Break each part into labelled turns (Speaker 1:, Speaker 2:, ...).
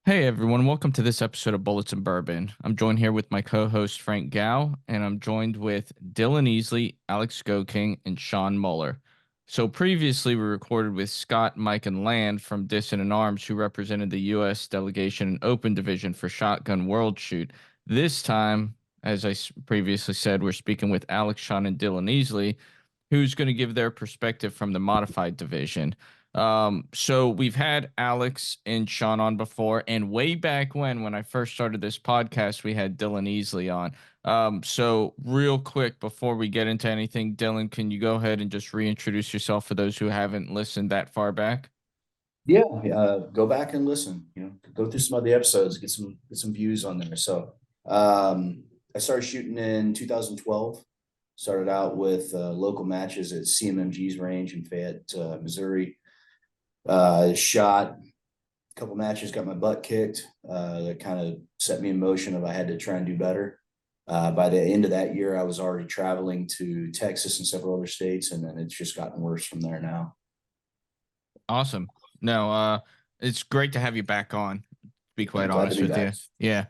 Speaker 1: Hey everyone, welcome to this episode of Bullets and Bourbon. I'm joined here with my co-host Frank Gow, and I'm joined with Dylan Easley, Alex Goking, and Sean Muller. So previously we recorded with Scott, Mike, and Land from Dissident Arms, who represented the U.S. delegation in open division for Shotgun World Shoot. This time, as I previously said, we're speaking with Alex, Sean, and Dylan Easley, who's going to give their perspective from the modified division. So we've had Alex and Sean on before, and way back when I first started this podcast, we had Dylan Easley on. So real quick before we get into anything, Dylan, can you go ahead and just reintroduce yourself for those who haven't listened that far back?
Speaker 2: Yeah, go back and listen. Go through some of the episodes, get some views on there. I started shooting in 2012. Started out with local matches at CMMG's range in Fayette, Missouri. Shot a couple matches, got my butt kicked. That kind of set me in motion of I had to try and do better. By the end of that year, I was already traveling to Texas and several other states, and then it's just gotten worse from there now.
Speaker 1: Awesome. No, it's great to have you back on, to be
Speaker 2: I'm
Speaker 1: quite
Speaker 2: glad to
Speaker 1: honest
Speaker 2: be
Speaker 1: with you.
Speaker 2: back.
Speaker 1: Yeah.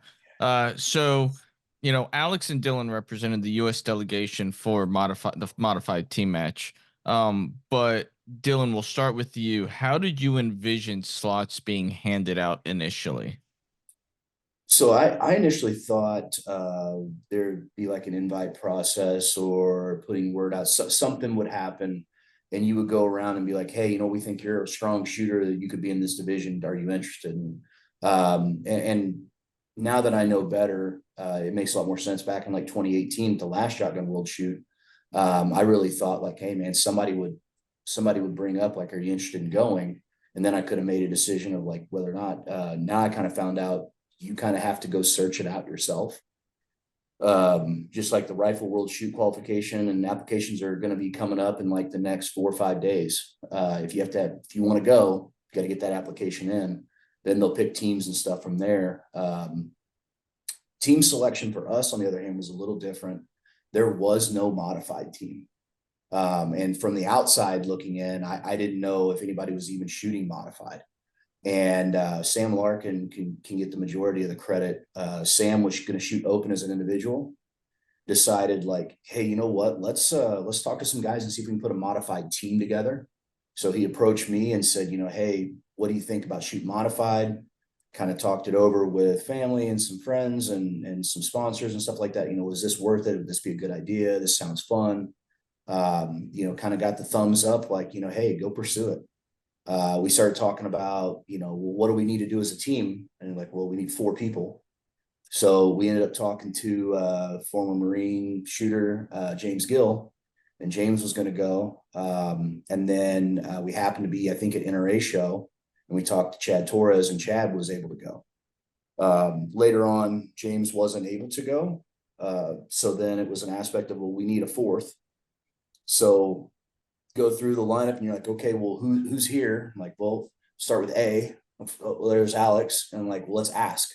Speaker 1: Alex and Dylan represented the US delegation for modified team match. But Dylan, we'll start with you. How did you envision slots being handed out initially?
Speaker 2: So I initially thought there'd be like an invite process or putting word out. Something would happen, and you would go around and be like, "Hey, we think you're a strong shooter that you could be in this division. Are you interested?" And now that I know better, it makes a lot more sense. Back in like 2018, the last Shotgun World Shoot, I really thought like, "Hey, man, somebody would bring up like, are you interested in going?" And then I could have made a decision of like whether or not. Now I kind of found out you kind of have to go search it out yourself. Just like the Rifle World Shoot qualification and applications are going to be coming up in like the next 4 or 5 days. If you want to go, you got to get that application in. Then they'll pick teams and stuff from there. Team selection for us, on the other hand, was a little different. There was no modified team. And from the outside looking in, I didn't know if anybody was even shooting modified. And Sam Larkin can get the majority of the credit. Sam was going to shoot open as an individual. Decided like, hey, you know what? Let's talk to some guys and see if we can put a modified team together. So he approached me and said, hey, what do you think about shooting modified? Kind of talked it over with family and some friends and some sponsors and stuff like that. Is this worth it? Would this be a good idea? This sounds fun. Kind of got the thumbs up, like, hey, go pursue it. We started talking about, what do we need to do as a team? And like, well, we need 4 people. So we ended up talking to former Marine shooter James Gill, and James was going to go. And then we happened to be, I think, at NRA show, and we talked to Chad Torres, and Chad was able to go. Later on, James wasn't able to go. So then it was an aspect of, well, we need a 4th. So go through the lineup and you're like, okay, well, who's here? I'm like, well, start with A. Well, there's Alex. And I'm like, well, let's ask.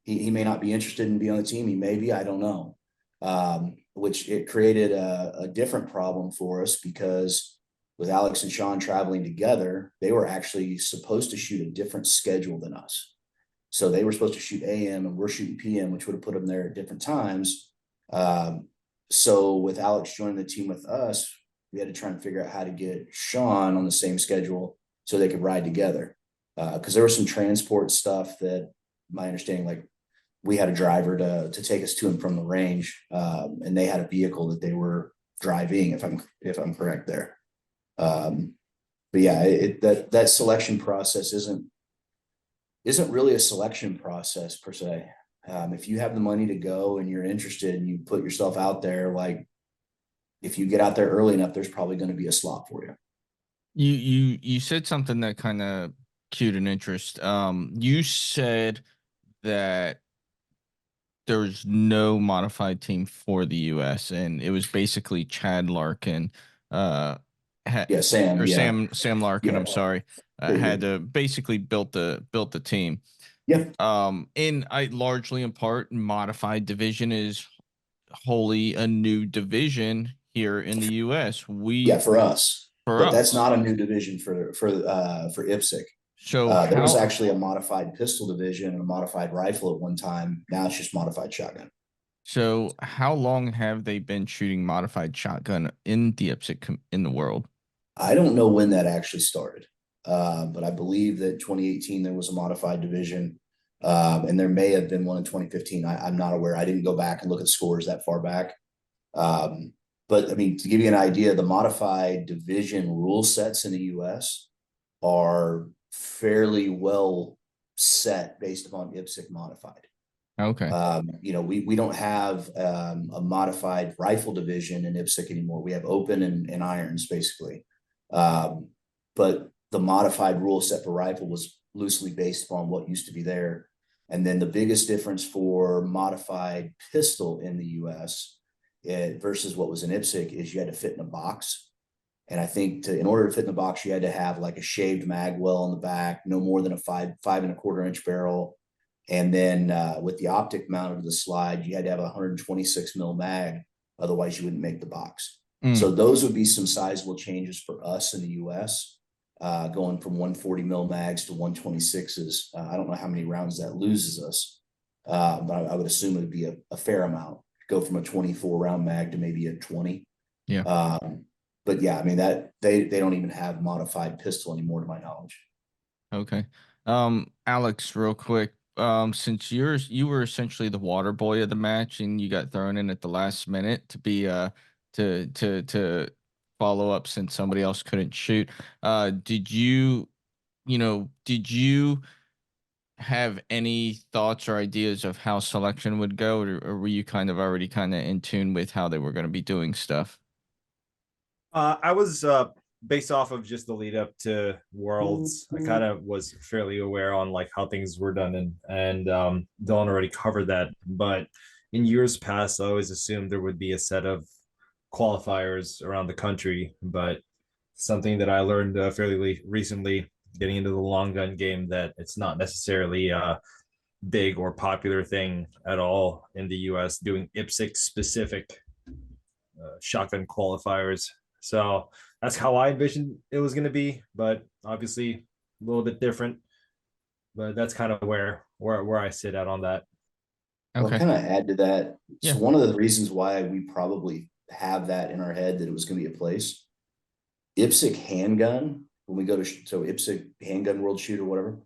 Speaker 2: He may not be interested in being on the team. He may be, I don't know. Which it created a different problem for us because with Alex and Sean traveling together, they were actually supposed to shoot a different schedule than us. So they were supposed to shoot AM and we're shooting PM, which would have put them there at different times. So with Alex joining the team with us, we had to try and figure out how to get Sean on the same schedule so they could ride together. Because there was some transport stuff that, my understanding, like we had a driver to take us to and from the range, and they had a vehicle that they were driving, if I'm correct there. But yeah, that selection process isn't really a selection process per se. If you have the money to go and you're interested and you put yourself out there, like if you get out there early enough, there's probably going to be a slot for you.
Speaker 1: You said something that kind of cued an interest. You said that there's no modified team for the US, and it was basically Chad Larkin, uh ha,
Speaker 2: Yeah, Sam.
Speaker 1: or
Speaker 2: Yeah,
Speaker 1: Sam Larkin,
Speaker 2: yeah.
Speaker 1: I'm sorry, had to basically built the team.
Speaker 2: Yeah,
Speaker 1: In I largely in part modified division is wholly a new division here in the US.
Speaker 2: yeah,
Speaker 1: We
Speaker 2: for us,
Speaker 1: for
Speaker 2: but that's
Speaker 1: us.
Speaker 2: not a new division for IPSC.
Speaker 1: So
Speaker 2: There was
Speaker 1: how
Speaker 2: actually a modified pistol division and a modified rifle at one time. Now it's just modified shotgun.
Speaker 1: so how long have they been shooting modified shotgun in the in the world?
Speaker 2: I don't know when that actually started, but I believe that 2018 there was a modified division, and there may have been one in 2015. I'm not aware. I didn't go back and look at scores that far back. Um, but I mean, to give you an idea, the modified division rule sets in the U.S. are fairly well set based upon IPSC modified.
Speaker 1: Okay.
Speaker 2: We don't have a modified rifle division in IPSC anymore. We have open and irons basically. But the modified rule set for rifle was loosely based upon what used to be there. And then the biggest difference for modified pistol in the US versus what was in IPSC is you had to fit in a box. And I think in order to fit in the box, you had to have like a shaved mag well in the back, no more than a 5.25 inch barrel. And then with the optic mounted to the slide, you had to have a 126 mil mag. Otherwise, you wouldn't make the box. So those would be some sizable changes for us in the US, going from 140 mil mags to 126s. I don't know how many rounds that loses us, but I would assume it would be a fair amount. Go from a 24 round mag to maybe a 20.
Speaker 1: Yeah.
Speaker 2: But yeah, I mean that they don't even have modified pistol anymore, to my knowledge.
Speaker 1: Okay. Alex, real quick. Since you were essentially the water boy of the match and you got thrown in at the last minute to be to follow up since somebody else couldn't shoot. Did you have any thoughts or ideas of how selection would go, or were you kind of already kind of in tune with how they were going to be doing stuff?
Speaker 3: I was based off of just the lead up to Worlds. I kind of was fairly aware on like how things were done, and Dylan already covered that. But in years past, I always assumed there would be a set of qualifiers around the country. But something that I learned fairly recently, getting into the long gun game, that it's not necessarily a big or popular thing at all in the U.S. doing IPSC specific shotgun qualifiers. So that's how I envisioned it was going to be, but obviously a little bit different. But that's kind of where I sit at on that.
Speaker 2: Well,
Speaker 1: Okay.
Speaker 2: kind of add to that.
Speaker 1: Yeah.
Speaker 2: So one of the reasons why we probably have that in our head that it was going to be a place, IPSC handgun, when we go to IPSC handgun world shoot or whatever,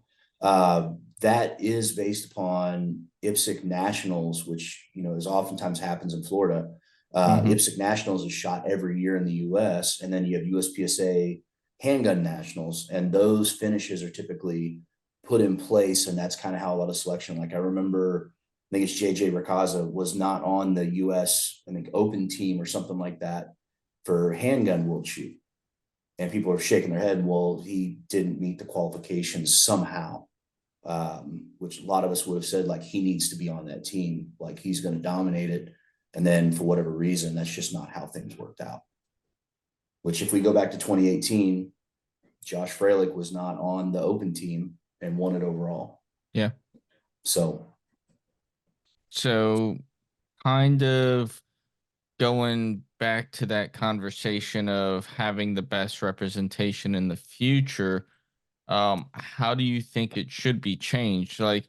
Speaker 2: that is based upon IPSC nationals, which is oftentimes happens in Florida. IPSC nationals is shot every year in the US, and then you have USPSA handgun nationals, and those finishes are typically put in place, and that's kind of how a lot of selection. Like I remember, I think it's JJ Rakaza was not on the US, I think, open team or something like that for handgun world shoot, and people are shaking their head. Well, he didn't meet the qualifications somehow, which a lot of us would have said like he needs to be on that team, like he's going to dominate it. And then for whatever reason, that's just not how things worked out. Which if we go back to 2018, Josh Freilich was not on the open team and won it overall.
Speaker 1: Yeah.
Speaker 2: So
Speaker 1: kind of going back to that conversation of having the best representation in the future, how do you think it should be changed? Like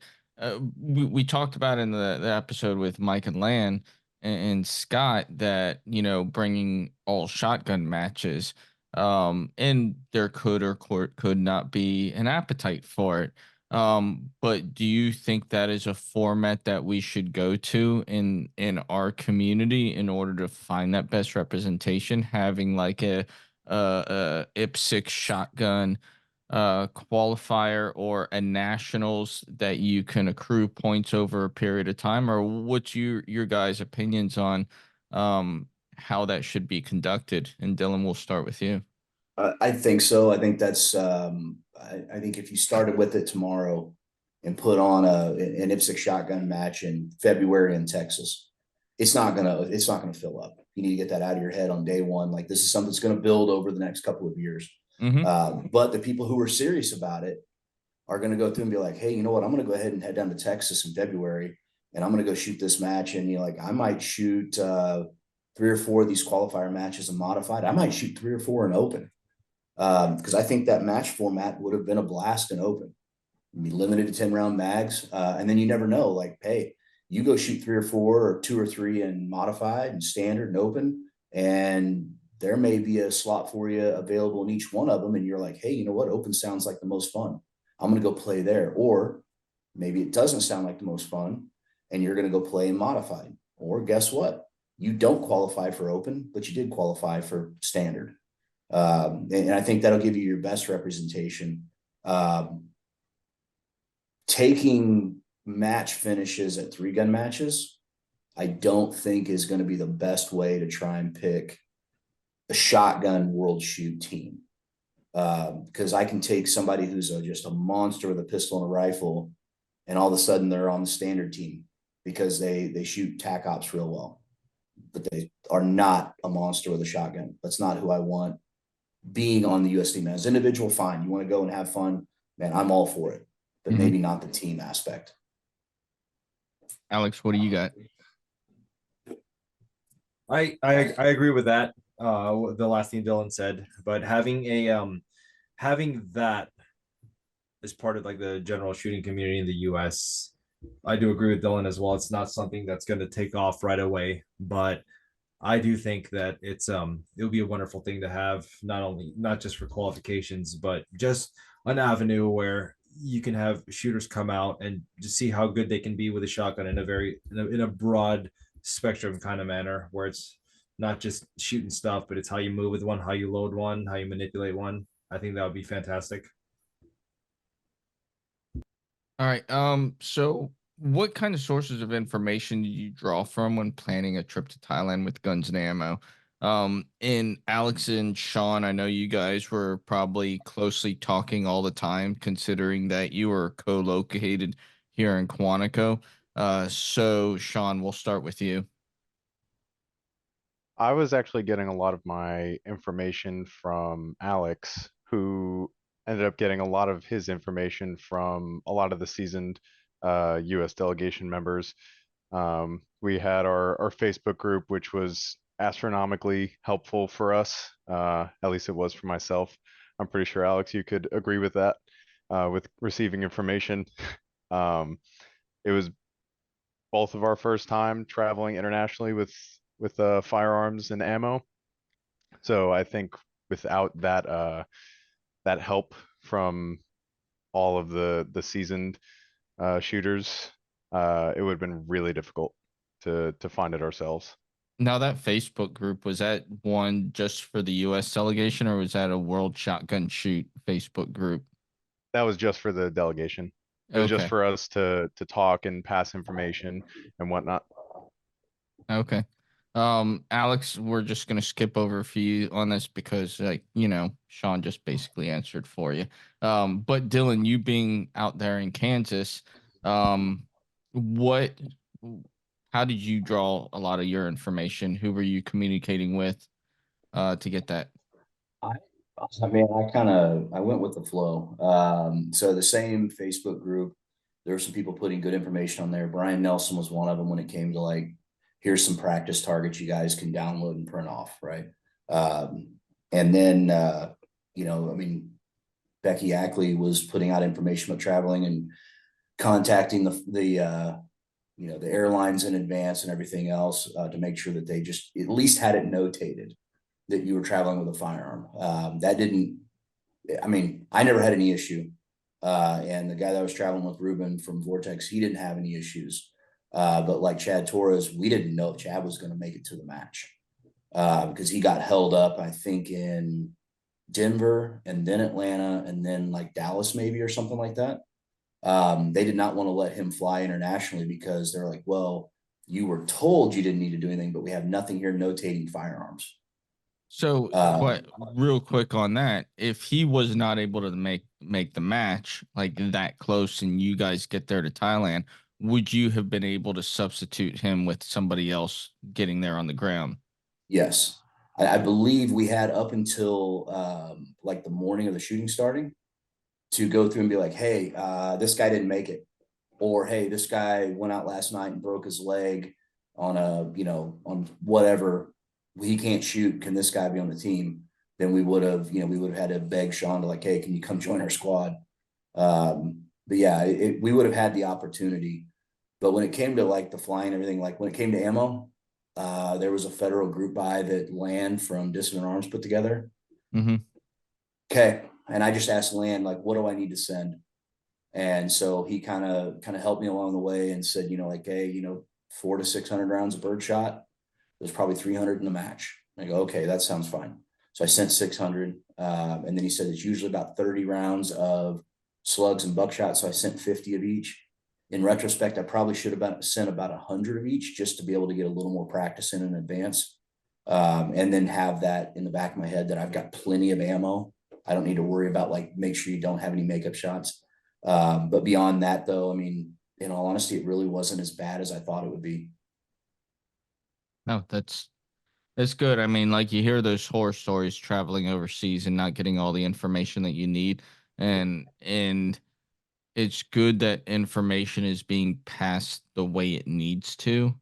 Speaker 1: we talked about in the episode with Mike and Lan and Scott that bringing all shotgun matches, and there could or could not be an appetite for it. But do you think that is a format that we should go to in our community in order to find that best representation, having like a IPSC shotgun qualifier or a nationals that you can accrue points over a period of time? Or what's your guys' opinions on how that should be conducted? And Dylan, we'll start with you.
Speaker 2: I think so. I think that's I think if you started with it tomorrow and put on an IPSC shotgun match in February in Texas, it's not gonna fill up. You need to get that out of your head on day one. Like this is something that's going to build over the next couple of years. But the people who are serious about it are going to go through and be like, hey, you know what? I'm going to go ahead and head down to Texas in February, and I'm going to go shoot this match. And like, I might shoot 3 or 4 of these qualifier matches and modified. I might shoot 3 or 4 in open. Because I think that match format would have been a blast and open. Be limited to 10-round mags. And then you never know, like, hey, you go shoot 3 or 4 or 2 or 3 in modified and standard and open, and there may be a slot for you available in each one of them. And you're like, hey, you know what? Open sounds like the most fun. I'm going to go play there. Or maybe it doesn't sound like the most fun and you're going to go play in modified. Or guess what? You don't qualify for open, but you did qualify for standard. And I think that'll give you your best representation. Taking match finishes at 3-gun matches, I don't think is going to be the best way to try and pick a shotgun world shoot team. Because I can take somebody who's just a monster with a pistol and a rifle, and all of a sudden they're on the standard team because they shoot tac ops real well, but they are not a monster with a shotgun. That's not who I want being on the US team. As an individual, fine. You want to go and have fun, man, I'm all for it, but maybe not the team aspect.
Speaker 1: Alex, what do you got?
Speaker 3: I agree with that. The last thing Dylan said, but having that as part of like the general shooting community in the US, I do agree with Dylan as well. It's not something that's going to take off right away, but I do think that it'll be a wonderful thing to have, not just for qualifications, but just an avenue where you can have shooters come out and just see how good they can be with a shotgun in a broad spectrum kind of manner, where it's not just shooting stuff, but it's how you move with one, how you load one, how you manipulate one. I think that would be fantastic.
Speaker 1: All right. So what kind of sources of information do you draw from when planning a trip to Thailand with guns and ammo? And Alex and Sean, I know you guys were probably closely talking all the time, considering that you were co-located here in Quantico. So Sean, we'll start with you.
Speaker 4: I was actually getting a lot of my information from Alex, who ended up getting a lot of his information from a lot of the seasoned US delegation members. We had our Facebook group, which was astronomically helpful for us. At least it was for myself. I'm pretty sure, Alex, you could agree with that, with receiving information. It was both of our first time traveling internationally with firearms and ammo. So I think without that help from all of the seasoned shooters, it would have been really difficult to find it ourselves.
Speaker 1: Now that Facebook group, was that one just for the US delegation, or was that a World Shotgun Shoot Facebook group?
Speaker 4: That was just for the delegation. It was just
Speaker 1: Okay.
Speaker 4: for us to talk and pass information and whatnot.
Speaker 1: Okay. Alex, we're just gonna skip over a few on this because, like, Sean just basically answered for you. But Dylan, you being out there in Kansas, what, how did you draw a lot of your information? Who were you communicating with, to get that?
Speaker 2: I, I mean, I went with the flow. So the same Facebook group, there were some people putting good information on there. Brian Nelson was one of them when it came to like, here's some practice targets you guys can download and print off, right? And then, I mean, Becky Ackley was putting out information about traveling and contacting the airlines in advance and everything else, to make sure that they just at least had it notated that you were traveling with a firearm. I never had any issue. And the guy that I was traveling with, Ruben from Vortex, he didn't have any issues. But like Chad Torres, we didn't know if Chad was going to make it to the match, because he got held up, I think, in Denver and then Atlanta and then like Dallas maybe or something like that. They did not want to let him fly internationally because they're like, well, you were told you didn't need to do anything, but we have nothing here notating firearms.
Speaker 1: So, but real quick on that, if he was not able to make the match like that close, and you guys get there to Thailand, would you have been able to substitute him with somebody else getting there on the ground?
Speaker 2: Yes. I believe we had up until like the morning of the shooting starting to go through and be like, hey, this guy didn't make it. Or, hey, this guy went out last night and broke his leg on on whatever. He can't shoot. Can this guy be on the team? then we would have had to beg Sean to like, hey, can you come join our squad? But yeah, we would have had the opportunity. But when it came to like the flying and everything, like when it came to ammo, there was a federal group buy that Land from Dissident Arms put together.
Speaker 1: Mm-hmm.
Speaker 2: Okay. And I just asked Land, like, what do I need to send? And so he kind of helped me along the way and said, like, hey, 400 to 600 rounds of birdshot. There's probably 300 in the match. I go, okay, that sounds fine. So I sent 600. And then he said it's usually about 30 rounds of slugs and buckshot. So I sent 50 of each. In retrospect, I probably should have sent about 100 of each just to be able to get a little more practice in advance. And then have that in the back of my head that I've got plenty of ammo. I don't need to worry about like, make sure you don't have any makeup shots. But beyond that though, I mean, in all honesty, it really wasn't as bad as I thought it would be.
Speaker 1: No, that's good. I mean, like you hear those horror stories traveling overseas and not getting all the information that you need. And it's good that information is being passed the way it needs to.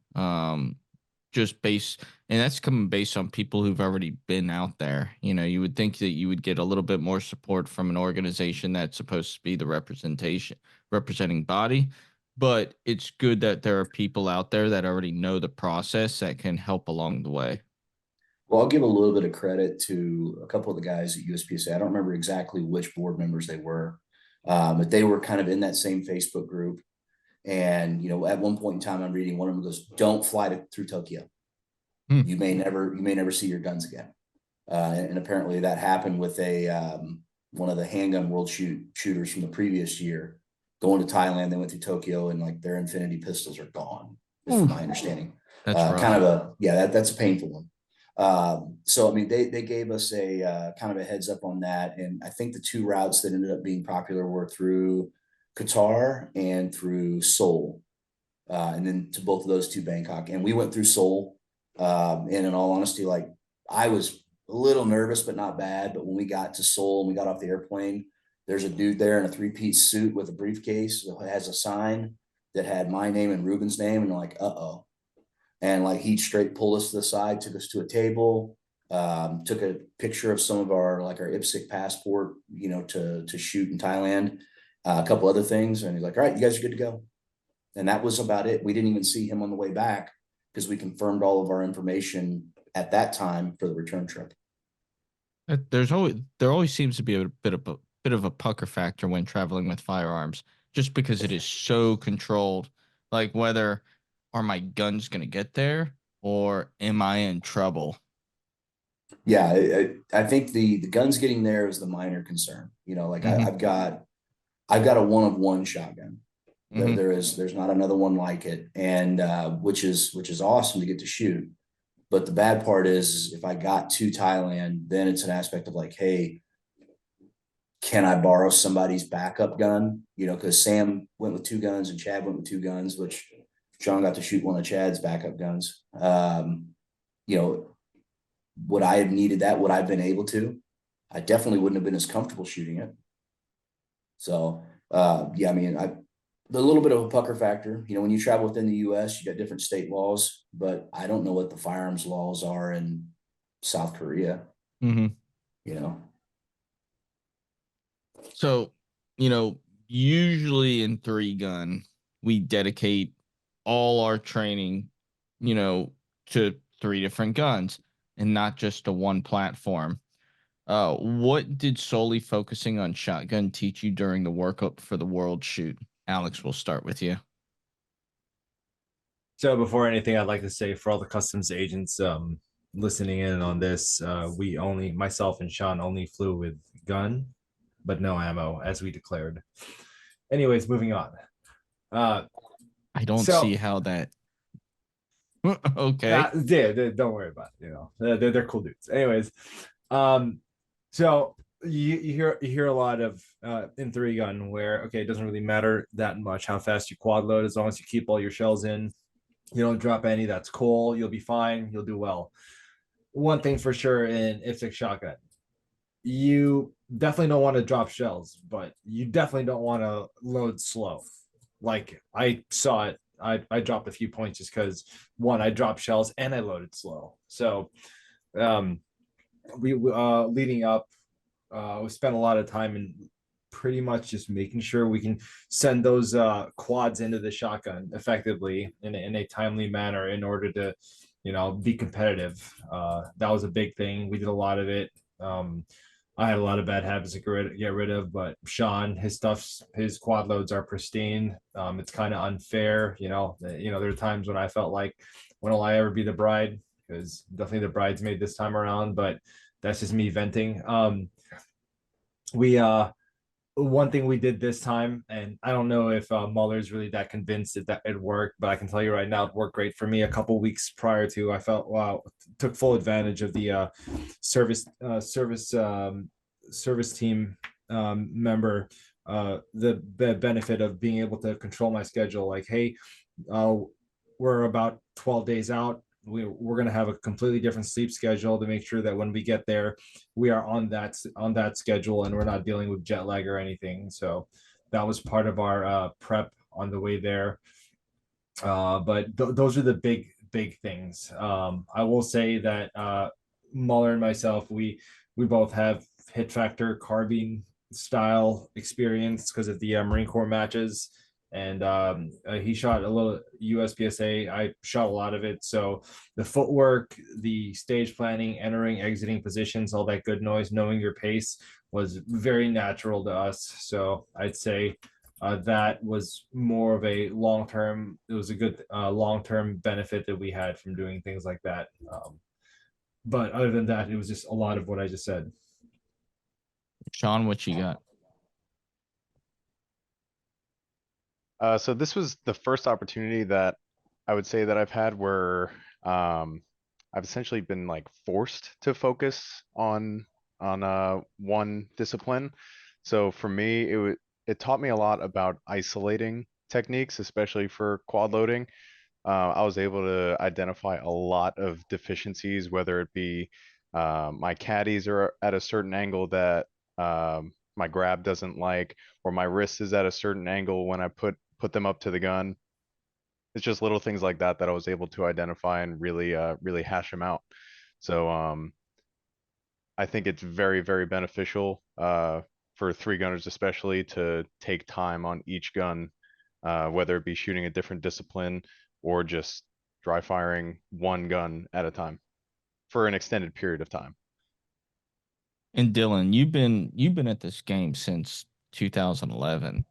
Speaker 1: Just based, and that's coming based on people who've already been out there. You would think that you would get a little bit more support from an organization that's supposed to be the representing body, but it's good that there are people out there that already know the process that can help along the way.
Speaker 2: Well, I'll give a little bit of credit to a couple of the guys at USPSA. I don't remember exactly which board members they were, but they were kind of in that same Facebook group. And, at one point in time, I'm reading one of them goes, don't fly through Tokyo. You may never see your guns again. And apparently that happened with one of the handgun world shooters from the previous year going to Thailand. They went to Tokyo and like their infinity pistols are gone, from my understanding.
Speaker 1: That's rough.
Speaker 2: Kind of that's a painful one. So I mean, they gave us a kind of a heads up on that, and I think the two routes that ended up being popular were through Qatar and through Seoul, and then to both of those two Bangkok, and we went through Seoul. And in all honesty, like I was a little nervous, but not bad. But when we got to Seoul and we got off the airplane, there's a dude there in a three-piece suit with a briefcase that has a sign that had my name and Ruben's name, and like, uh-oh. And like he straight pulled us to the side, took us to a table, took a picture of some of our IPSC passport, to shoot in Thailand, a couple other things. And he's like, all right, you guys are good to go. And that was about it. We didn't even see him on the way back because we confirmed all of our information at that time for the return trip.
Speaker 1: There always seems to be a bit of a pucker factor when traveling with firearms, just because it is so controlled. Like whether are my guns going to get there or am I in trouble?
Speaker 2: Yeah, I think the guns getting there is the minor concern. I've got a one-of-one shotgun.
Speaker 1: Mhm.
Speaker 2: There's not another one like it, and which is awesome to get to shoot. But the bad part is if I got to Thailand, then it's an aspect of like, hey, can I borrow somebody's backup gun? Because Sam went with two guns and Chad went with two guns, which Sean got to shoot one of Chad's backup guns. Would I have needed that? Would I have been able to? I definitely wouldn't have been as comfortable shooting it. So, yeah, I mean, the little bit of a pucker factor, when you travel within the US, you got different state laws, but I don't know what the firearms laws are in South Korea.
Speaker 1: Mm-hmm. So, usually in 3-gun, we dedicate all our training, to 3 different guns and not just to one platform. What did solely focusing on shotgun teach you during the workup for the world shoot? Alex, we'll start with you.
Speaker 3: So before anything, I'd like to say for all the customs agents listening in on this, myself and Sean only flew with gun, but no ammo, as we declared. Anyways, moving on.
Speaker 1: I don't see how that. Okay.
Speaker 3: Don't worry about it. They're cool dudes. Anyways, so you hear a lot of in 3-gun where it doesn't really matter that much how fast you quad load as long as you keep all your shells in, you don't drop any. That's cool. You'll be fine. You'll do well. One thing for sure in IPSC shotgun, you definitely don't want to drop shells, but you definitely don't want to load slow. Like I saw it. I dropped a few points just because one, I dropped shells and I loaded slow. So we leading up, we spent a lot of time in pretty much just making sure we can send those quads into the shotgun effectively in a timely manner in order to, be competitive. That was a big thing. We did a lot of it. I had a lot of bad habits to get rid of, but Sean, his quad loads are pristine. It's kind of unfair, there are times when I felt like, when will I ever be the bride? Because definitely the bridesmaid this time around, but that's just me venting. We One thing we did this time, and I don't know if Muller's really that convinced that it worked, but I can tell you right now, it worked great for me. A couple weeks prior to, I felt, wow, took full advantage of the service team member, the benefit of being able to control my schedule. Like, hey, we're about 12 days out. We're going to have a completely different sleep schedule to make sure that when we get there, we are on that schedule and we're not dealing with jet lag or anything. So that was part of our prep on the way there. But those are the big things. I will say that Muller and myself, we both have hit factor carbine style experience because of the Marine Corps matches. And he shot a little USPSA. I shot a lot of it. So the footwork, the stage planning, entering, exiting positions, all that good noise, knowing your pace was very natural to us. So I'd say that was more of a long-term, it was a good long-term benefit that we had from doing things like that. But other than that, it was just a lot of what I just said.
Speaker 1: Sean, what you got?
Speaker 4: So this was the first opportunity that I would say that I've had where I've essentially been like forced to focus on one discipline. So for me, it taught me a lot about isolating techniques, especially for quad loading. I was able to identify a lot of deficiencies, whether it be my caddies are at a certain angle that my grab doesn't like, or my wrist is at a certain angle when I put them up to the gun. It's just little things like that that I was able to identify and really hash them out. So I think it's very beneficial for three gunners especially to take time on each gun, whether it be shooting a different discipline or just dry firing one gun at a time for an extended period of time.
Speaker 1: And Dylan, you've been at this game since 2011.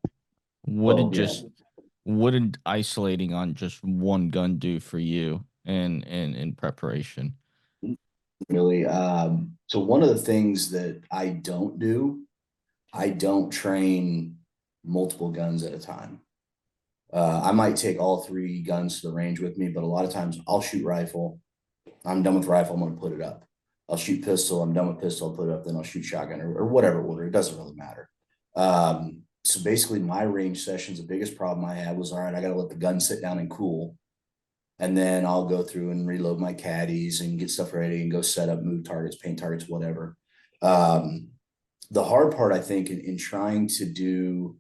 Speaker 1: What did isolating on just one gun do for you in preparation?
Speaker 2: Really. So one of the things that I don't do, I don't train multiple guns at a time. I might take all three guns to the range with me, but a lot of times I'll shoot rifle. I'm done with rifle. I'm going to put it up. I'll shoot pistol. I'm done with pistol. I'll put it up. Then I'll shoot shotgun or whatever order. It doesn't really matter. So basically my range sessions, the biggest problem I had was, all right, I got to let the gun sit down and cool. And then I'll go through and reload my caddies and get stuff ready and go set up, move targets, paint targets, whatever. The hard part, I think, in trying to do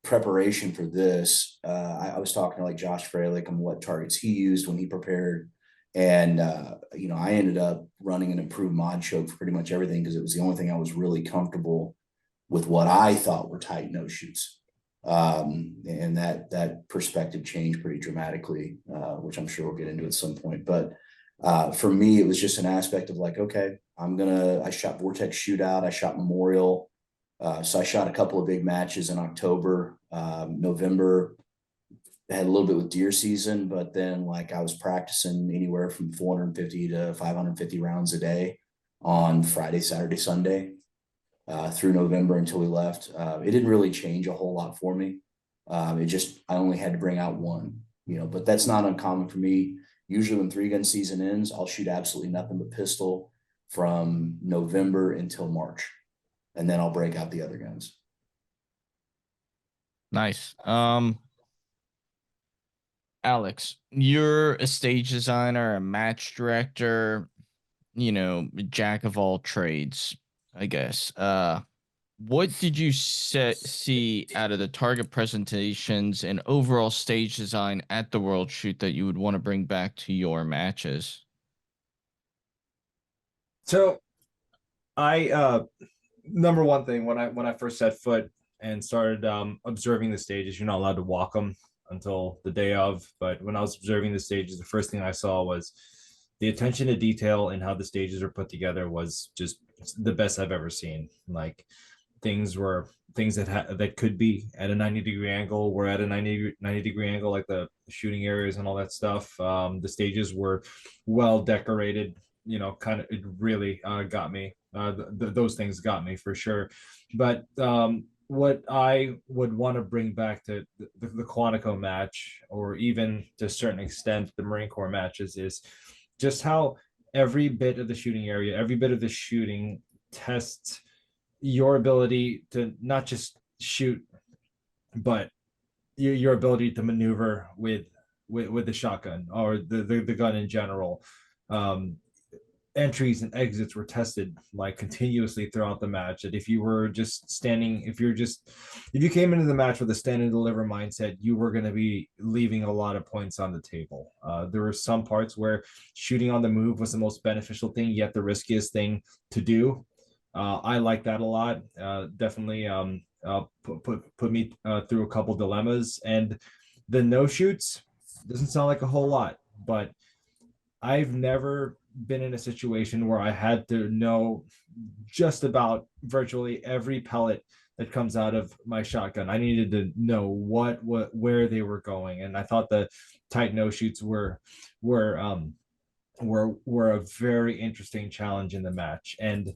Speaker 2: preparation for this, I was talking to like Josh Freilich on what targets he used when he prepared. And, I ended up running an improved mod choke for pretty much everything because it was the only thing I was really comfortable with what I thought were tight no shoots. And that perspective changed pretty dramatically, which I'm sure we'll get into at some point. But for me, it was just an aspect of like, okay, I shot Vortex Shootout, I shot Memorial. So I shot a couple of big matches in October, November. I had a little bit with deer season, but then like I was practicing anywhere from 450 to 550 rounds a day on Friday, Saturday, Sunday. Through November until we left. It didn't really change a whole lot for me. I only had to bring out one, but that's not uncommon for me. Usually when 3-gun season ends, I'll shoot absolutely nothing but pistol from November until March. And then I'll break out the other guns.
Speaker 1: Nice. Alex, you're a stage designer, a match director, jack of all trades, I guess. What did you see out of the target presentations and overall stage design at the World Shoot that you would want to bring back to your matches?
Speaker 3: So I number one thing when I first set foot and started observing the stages, you're not allowed to walk them until the day of. But when I was observing the stages, the first thing I saw was the attention to detail and how the stages are put together was just the best I've ever seen. Like things that could be at a 90-degree angle were at a 90-degree angle, like the shooting areas and all that stuff. The stages were well decorated, you know, kind of, it really got me. Those things got me for sure. But what I would want to bring back to the Quantico match, or even to a certain extent the Marine Corps matches, is just how every bit of the shooting area, every bit of the shooting tests your ability to not just shoot, but your ability to maneuver with the shotgun, or the gun in general. Um, Entries and exits were tested like continuously throughout the match. That if you were just standing, if you came into the match with a stand and deliver mindset, you were going to be leaving a lot of points on the table. There were some parts where shooting on the move was the most beneficial thing, yet the riskiest thing to do. I like that a lot. Definitely put me through a couple dilemmas. And the no shoots doesn't sound like a whole lot, but I've never been in a situation where I had to know just about virtually every pellet that comes out of my shotgun. I needed to know where they were going, and I thought the tight no shoots were a very interesting challenge in the match. And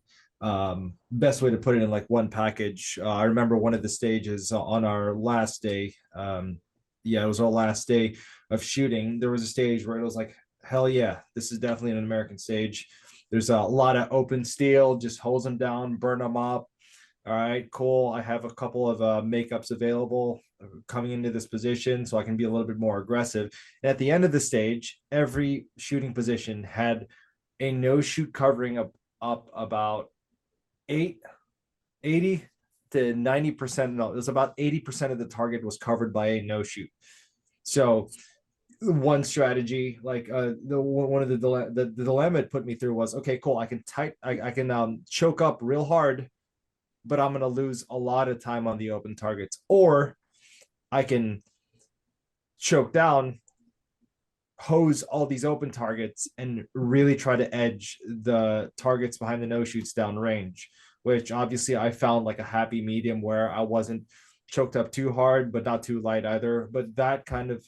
Speaker 3: best way to put it in like one package, I remember one of the stages on our last day. Yeah, it was our last day of shooting. There was a stage where it was like, hell yeah, this is definitely an American stage. There's a lot of open steel, just hose them down, burn them up. All right, cool. I have a couple of makeups available coming into this position, so I can be a little bit more aggressive. And at the end of the stage, every shooting position had a no shoot covering up about 80 to 90%. No, it was about 80% of the target was covered by a no shoot. So one strategy, like one of the dilemma it put me through was, okay, cool, I can choke up real hard, but I'm going to lose a lot of time on the open targets. Or I can choke down, hose all these open targets, and really try to edge the targets behind the no shoots down range, which obviously I found like a happy medium where I wasn't choked up too hard, but not too light either. But that kind of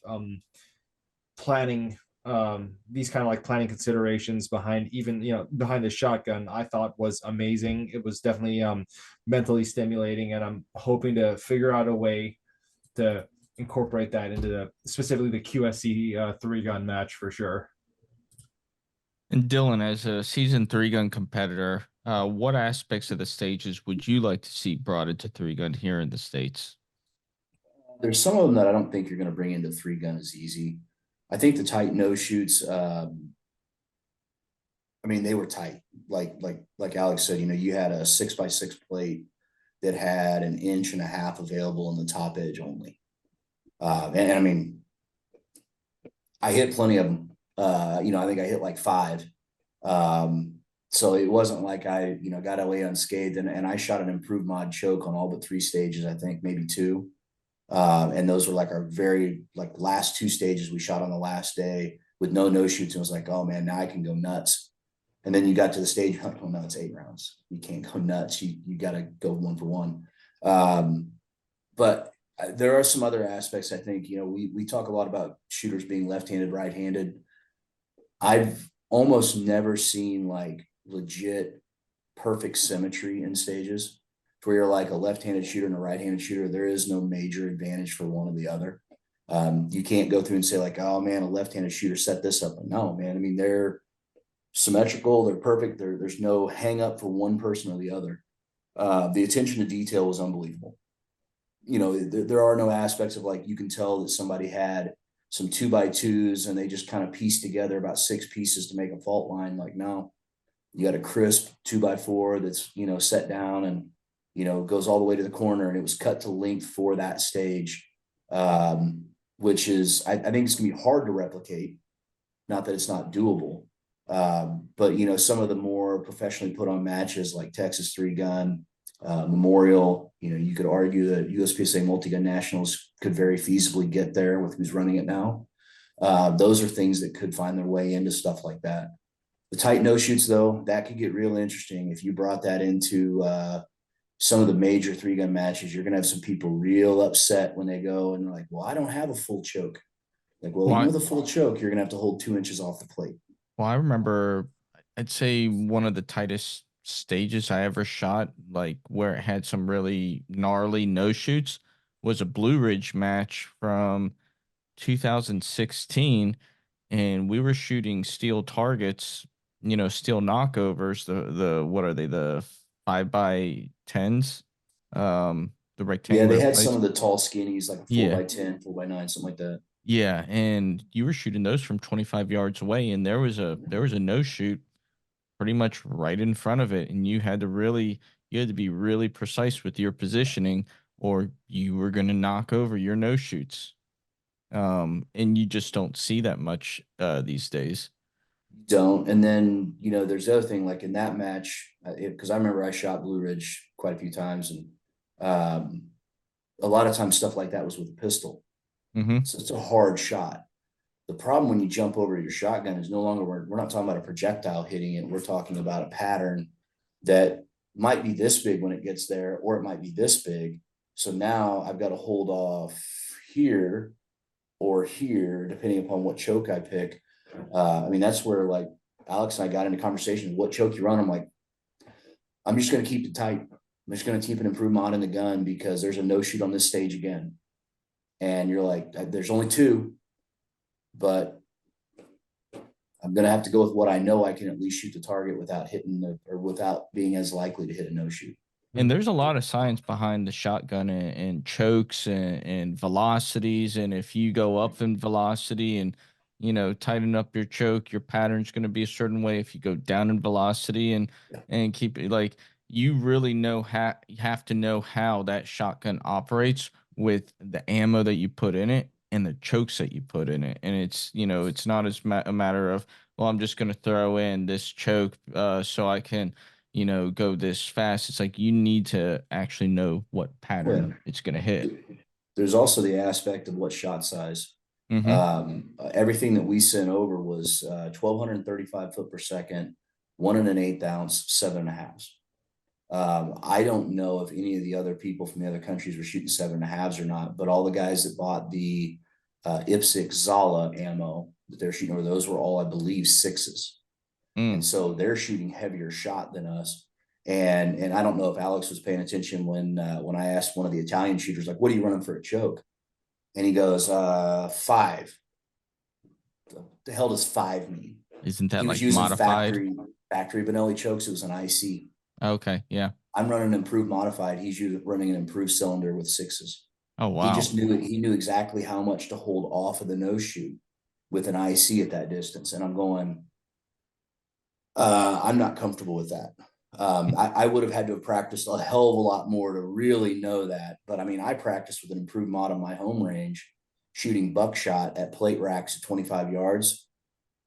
Speaker 3: planning, these kind of like planning considerations behind, even, you know, behind the shotgun, I thought was amazing. It was definitely mentally stimulating, and I'm hoping to figure out a way to incorporate that into specifically the QSC 3-gun match for sure.
Speaker 1: And Dylan, as a seasoned 3-gun competitor, what aspects of the stages would you like to see brought into 3-gun here in the States?
Speaker 2: There's some of them that I don't think you're going to bring into 3-gun as easy. I think the tight no shoots, I mean, they were tight. Like Alex said, you know, you had a 6x6 plate that had 1.5 inches available on the top edge only. And I mean, I hit plenty of them. You know, I think I hit like 5. So it wasn't like I, you know, got away unscathed. And I shot an improved mod choke on all but 3 stages, I think, maybe 2. And those were like our very like last 2 stages we shot on the last day with no shoots. And it was like, oh man, now I can go nuts. And then you got to the stage, oh no, it's 8 rounds. You can't go nuts. You got to go 1 for 1. But there are some other aspects. I think, you know, we talk a lot about shooters being left-handed, right-handed. I've almost never seen like legit perfect symmetry in stages. For you're like a left-handed shooter and a right-handed shooter, there is no major advantage for one or the other. You can't go through and say like, oh man, a left-handed shooter set this up. No, man. I mean, they're symmetrical. They're perfect. There's no hang up for one person or the other. The attention to detail was unbelievable. You know, there are no aspects of like, you can tell that somebody had some 2x2s and they just kind of pieced together about 6 pieces to make a fault line. Like, no, you got a crisp 2x4 that's, you know, set down and, you know, goes all the way to the corner, and it was cut to length for that stage, which is, I think it's gonna be hard to replicate. Not that it's not doable. But you know, some of the more professionally put on matches like Texas 3-Gun, Memorial, you know, you could argue that USPSA multi-gun nationals could very feasibly get there with who's running it now. Those are things that could find their way into stuff like that. The tight no shoots, though, that could get real interesting if you brought that into some of the major 3-gun matches. You're gonna have some people real upset when they go and they're like, "Well, I don't have a full choke." Like, well, even
Speaker 1: Why?
Speaker 2: with a full choke, you're gonna have to hold 2 inches off the plate.
Speaker 1: Well, I remember, I'd say one of the tightest stages I ever shot, like where it had some really gnarly no shoots, was a Blue Ridge match from 2016, and we were shooting steel targets, steel knockovers. The what are they? The 5x10s, the
Speaker 2: Yeah, they
Speaker 1: rectangular
Speaker 2: had some
Speaker 1: plates.
Speaker 2: of the tall skinnies, like a four
Speaker 1: Yeah,
Speaker 2: by 10, 4x9, something like that.
Speaker 1: yeah, and you were shooting those from 25 yards away, and there was a no shoot pretty much right in front of it, and you had to be really precise with your positioning, or you were going to knock over your no shoots. And you just don't see that much these days.
Speaker 2: Don't. And then, you know, there's the other thing, like in that match, because I remember I shot Blue Ridge quite a few times, and um, a lot of times stuff like that was with a pistol.
Speaker 1: Mm-hmm.
Speaker 2: So it's a hard shot. The problem when you jump over your shotgun is no longer, we're not talking about a projectile hitting it. We're talking about a pattern that might be this big when it gets there, or it might be this big. So now I've got to hold off here or here, depending upon what choke I pick. I mean, that's where like Alex and I got into conversation. What choke you run? I'm like, I'm just going to keep it tight. I'm just going to keep an improved mod in the gun because there's a no shoot on this stage again. And you're like, there's only 2, but I'm going to have to go with what I know I can at least shoot the target without hitting or without being as likely to hit a no shoot.
Speaker 1: And there's a lot of science behind the shotgun and chokes and velocities. And if you go up in velocity and, tighten up your choke, your pattern's going to be a certain way. If you go down in velocity
Speaker 2: Yeah.
Speaker 1: and keep it like you really you have to know how that shotgun operates with the ammo that you put in it and the chokes that you put in it. And it's not a matter of, well, I'm just going to throw in this choke so I can go this fast. It's like you need to actually know what pattern it's going to hit.
Speaker 2: There's also the aspect of what shot size.
Speaker 1: Mm-hmm.
Speaker 2: Everything that we sent over was 1,235 foot per second, 1 1/8 ounce, 7.5s. I don't know if any of the other people from the other countries were shooting 7.5s or not, but all the guys that bought the IPSC Zala ammo that they're shooting over, those were all, I believe, 6s. And so they're shooting heavier shot than us. And I don't know if Alex was paying attention when I asked one of the Italian shooters, like, what are you running for a choke? And he goes, 5. The hell does 5 mean?
Speaker 1: Isn't that
Speaker 2: He was
Speaker 1: like
Speaker 2: using
Speaker 1: modified?
Speaker 2: factory Benelli chokes. It was an IC.
Speaker 1: Okay, yeah.
Speaker 2: I'm running an improved modified. He's running an improved cylinder with 6s.
Speaker 1: Oh
Speaker 2: He
Speaker 1: wow.
Speaker 2: just knew it. He knew exactly how much to hold off of the no shoot with an IC at that distance. And I'm going, I'm not comfortable with that. I would have had to have practiced a hell of a lot more to really know that. But I mean, I practiced with an improved mod on my home range, shooting buckshot at plate racks at 25 yards,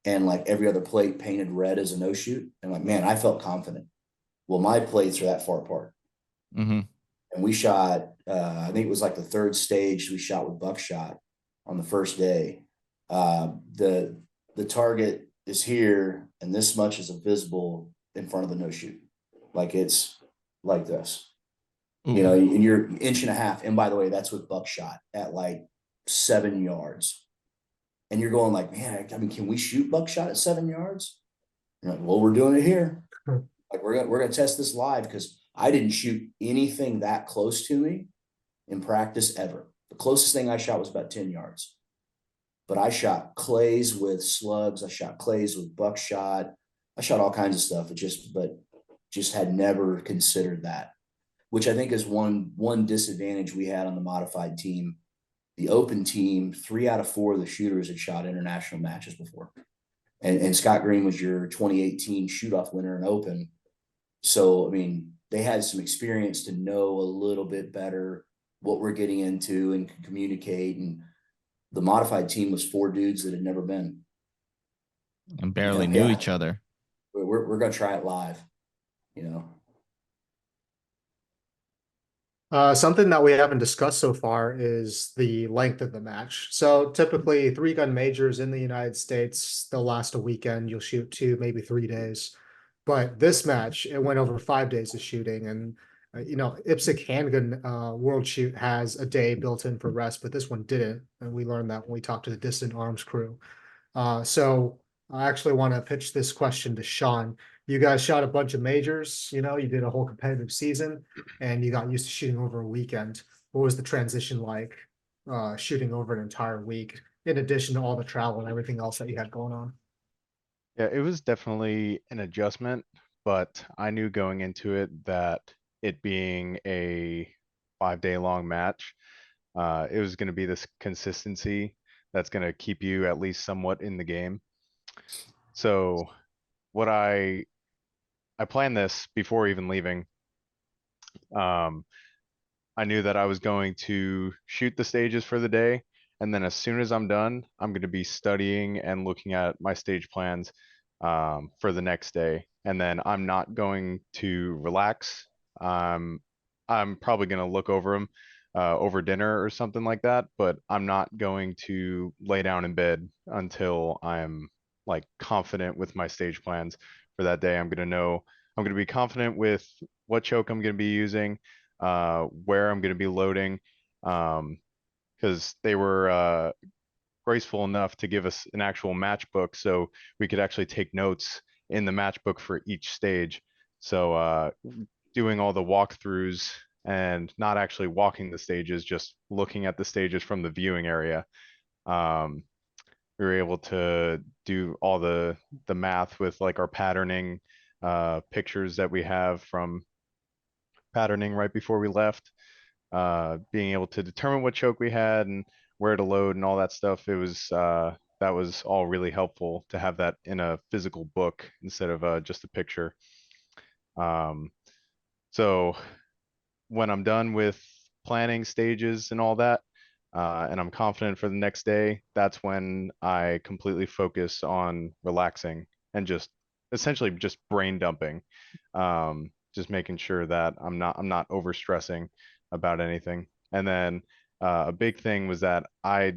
Speaker 2: and like every other plate painted red as a no shoot. And like, man, I felt confident. Well, my plates are that far apart.
Speaker 1: Mm-hmm.
Speaker 2: And we shot, I think it was like the 3rd stage we shot with buckshot on the first day. The target is here, and this much is visible in front of the no shoot. Like it's like this,
Speaker 1: Ooh.
Speaker 2: and you're 1.5 inches. And by the way, that's with buckshot at like 7 yards. And you're going like, man, I mean, can we shoot buckshot at 7 yards? You're like, well, we're doing it here. Like we're gonna test this live because I didn't shoot anything that close to me in practice ever. The closest thing I shot was about 10 yards. But I shot clays with slugs. I shot clays with buckshot. I shot all kinds of stuff. But had never considered that, which I think is one disadvantage we had on the modified team. The open team, 3 out of 4 of the shooters had shot international matches before. And Scott Green was your 2018 shoot-off winner in open. So, I mean, they had some experience to know a little bit better what we're getting into and can communicate. And the modified team was 4 dudes that had never been.
Speaker 1: And barely
Speaker 2: Yeah,
Speaker 1: knew
Speaker 2: yeah.
Speaker 1: each other.
Speaker 2: We're gonna try it live, you know.
Speaker 5: Something that we haven't discussed so far is the length of the match. So typically, three-gun majors in the United States, they'll last a weekend. You'll shoot 2, maybe 3 days. But this match, it went over 5 days of shooting. And, IPSC Handgun World Shoot has a day built in for rest, but this one didn't. And we learned that when we talked to the Distant Arms crew. So I actually want to pitch this question to Sean. You guys shot a bunch of majors, you did a whole competitive season and you got used to shooting over a weekend. What was the transition like shooting over an entire week, in addition to all the travel and everything else that you had going on?
Speaker 4: Yeah, it was definitely an adjustment, but I knew going into it that it being a 5 day long match, it was going to be this consistency that's going to keep you at least somewhat in the game. So what I planned this before even leaving. I knew that I was going to shoot the stages for the day, and then as soon as I'm done, I'm going to be studying and looking at my stage plans for the next day. And then I'm not going to relax. I'm probably going to look over them over dinner or something like that, but I'm not going to lay down in bed until I'm like confident with my stage plans for that day. I'm going to be confident with what choke I'm going to be using, where I'm going to be loading, because they were graceful enough to give us an actual match book so we could actually take notes in the match book for each stage. So doing all the walkthroughs and not actually walking the stages, just looking at the stages from the viewing area. We were able to do all the math with like our patterning pictures that we have from patterning right before we left, being able to determine what choke we had and where to load and all that stuff. It was that was all really helpful to have that in a physical book instead of just a picture. So when I'm done with planning stages and all that, and I'm confident for the next day, that's when I completely focus on relaxing and just essentially just brain dumping. Just making sure that I'm not over stressing about anything. And then a big thing was that I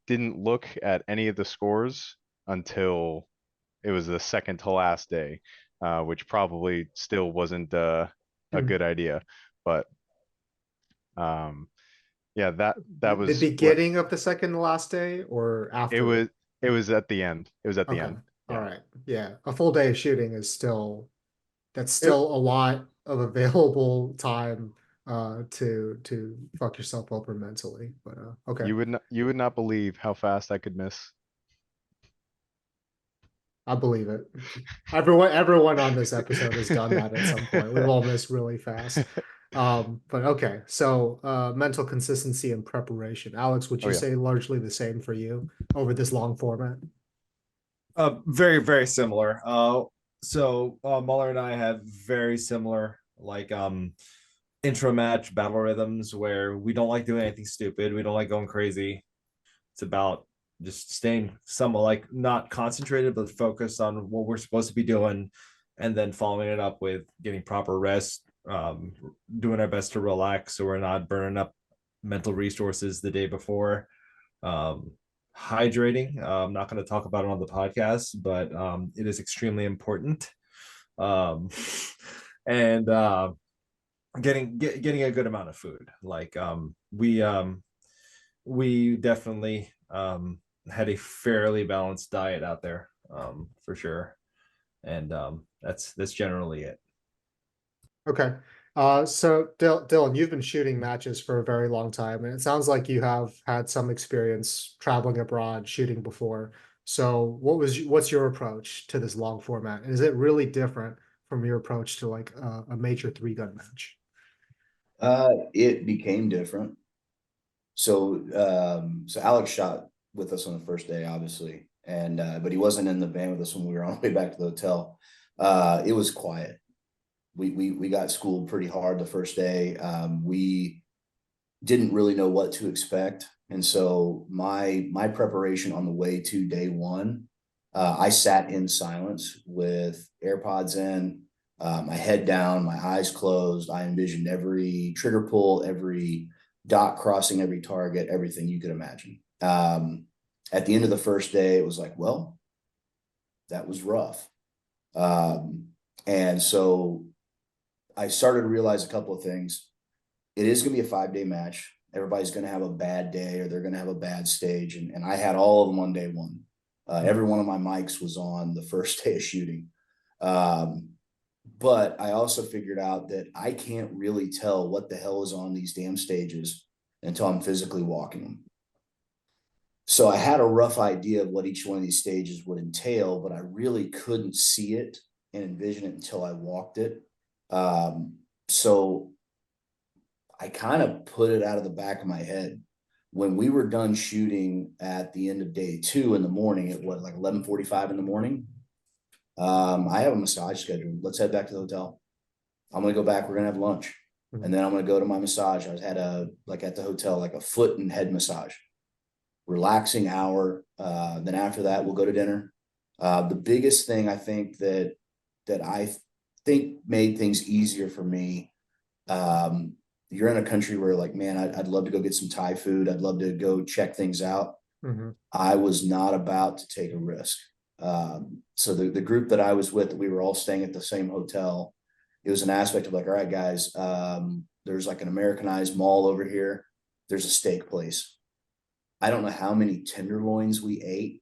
Speaker 4: didn't look at any of the scores until it was the second to last day, which probably still wasn't a good idea. But um, yeah, that
Speaker 5: The
Speaker 4: was what
Speaker 5: beginning of the second to last day or
Speaker 4: it
Speaker 5: after?
Speaker 4: was. It was at the end. It was at the
Speaker 5: Okay.
Speaker 4: end.
Speaker 5: All
Speaker 4: Yeah.
Speaker 5: right. Yeah. A full day of shooting is that's
Speaker 4: It,
Speaker 5: still a lot of available time to fuck yourself over mentally. But okay.
Speaker 4: you would not believe how fast I could miss.
Speaker 5: I believe it. Everyone on this episode has done that at some point. We've all missed really fast. But okay, so mental consistency and preparation. Alex, would
Speaker 4: Oh
Speaker 5: you
Speaker 4: yeah.
Speaker 5: say largely the same for you over this long format?
Speaker 3: Very, very similar. Muller and I have very similar intro match battle rhythms where we don't like doing anything stupid. We don't like going crazy. It's about just staying somewhat like not concentrated, but focused on what we're supposed to be doing, and then following it up with getting proper rest, doing our best to relax so we're not burning up mental resources the day before. Hydrating. I'm not going to talk about it on the podcast, but it is extremely important. Um, and getting a good amount of food. We definitely had a fairly balanced diet out there, for sure. And that's generally it.
Speaker 5: Okay. So Dylan, you've been shooting matches for a very long time, and it sounds like you have had some experience traveling abroad shooting before. So what's your approach to this long format? And is it really different from your approach to like a major three-gun match?
Speaker 2: It became different. So Alex shot with us on the first day, obviously, and but he wasn't in the van with us when we were on the way back to the hotel. It was quiet. We got schooled pretty hard the first day. We didn't really know what to expect, and so my preparation on the way to day one I sat in silence with AirPods in, my head down, my eyes closed. I envisioned every trigger pull, every dot crossing every target, everything you could imagine. At the end of the first day, it was like, well, that was rough. And so I started to realize a couple of things. It is going to be a 5-day match. Everybody's going to have a bad day, or they're going to have a bad stage. And I had all of them on day one. Every one of my mics was on the first day of shooting. But I also figured out that I can't really tell what the hell is on these damn stages until I'm physically walking them. So I had a rough idea of what each one of these stages would entail, but I really couldn't see it and envision it until I walked it. So I kind of put it out of the back of my head. When we were done shooting at the end of day 2 in the morning, it was like 11:45 in the morning. I have a massage schedule. Let's head back to the hotel. I'm going to go back. We're going to have lunch. And then I'm going to go to my massage. I had at the hotel, like a foot and head massage, relaxing hour. Then after that, we'll go to dinner. The biggest thing I think that I think made things easier for me, you're in a country where, like, man, I'd love to go get some Thai food. I'd love to go check things out. I was not about to take a risk. So the group that I was with, we were all staying at the same hotel. It was an aspect of like, all right, guys, there's like an Americanized mall over here. There's a steak place. I don't know how many tenderloins we ate,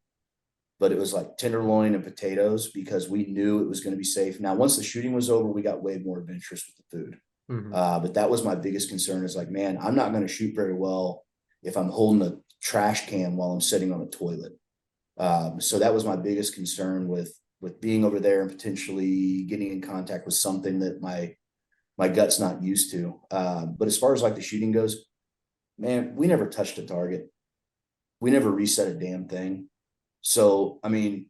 Speaker 2: but it was like tenderloin and potatoes because we knew it was going to be safe. Now, once the shooting was over, we got way more adventurous with the food. But that was my biggest concern, is like, man, I'm not going to shoot very well if I'm holding a trash can while I'm sitting on a toilet. So that was my biggest concern with being over there and potentially getting in contact with something that my gut's not used to. But as far as like the shooting goes, man, we never touched a target. We never reset a damn thing. So, I mean,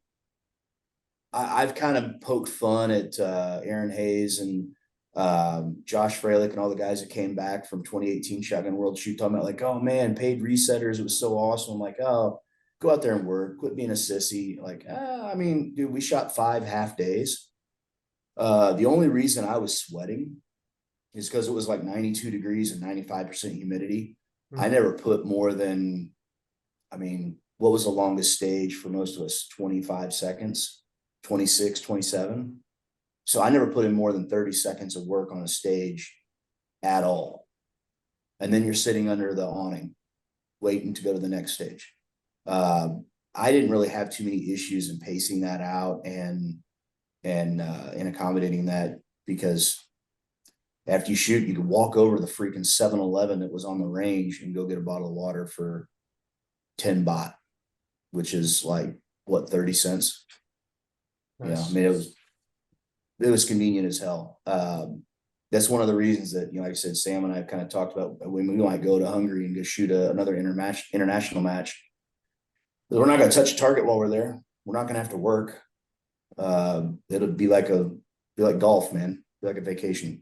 Speaker 2: I've kind of poked fun at Aaron Hayes and Josh Freilich and all the guys that came back from 2018 Shotgun World Shoot, talking about like, oh man, paid resetters, it was so awesome. I'm like, oh, go out there and work, quit being a sissy. Like, I mean, dude, we shot 5 half days. The only reason I was sweating is because it was like 92 degrees and 95% humidity. I never put more than, I mean, what was the longest stage for most of us? 25 seconds, 26, 27. So I never put in more than 30 seconds of work on a stage at all. And then you're sitting under the awning, waiting to go to the next stage. I didn't really have too many issues in pacing that out and accommodating that, because after you shoot, you can walk over to the freaking 7-Eleven that was on the range and go get a bottle of water for 10 baht, which is like, what, 30 cents? Nice. Yeah, I mean, it was convenient as hell. That's one of the reasons that, like I said, Sam and I kind of talked about when we might go to Hungary and go shoot another international match. We're not going to touch a target while we're there. We're not going to have to work. It'll be like golf, man. Be like a vacation.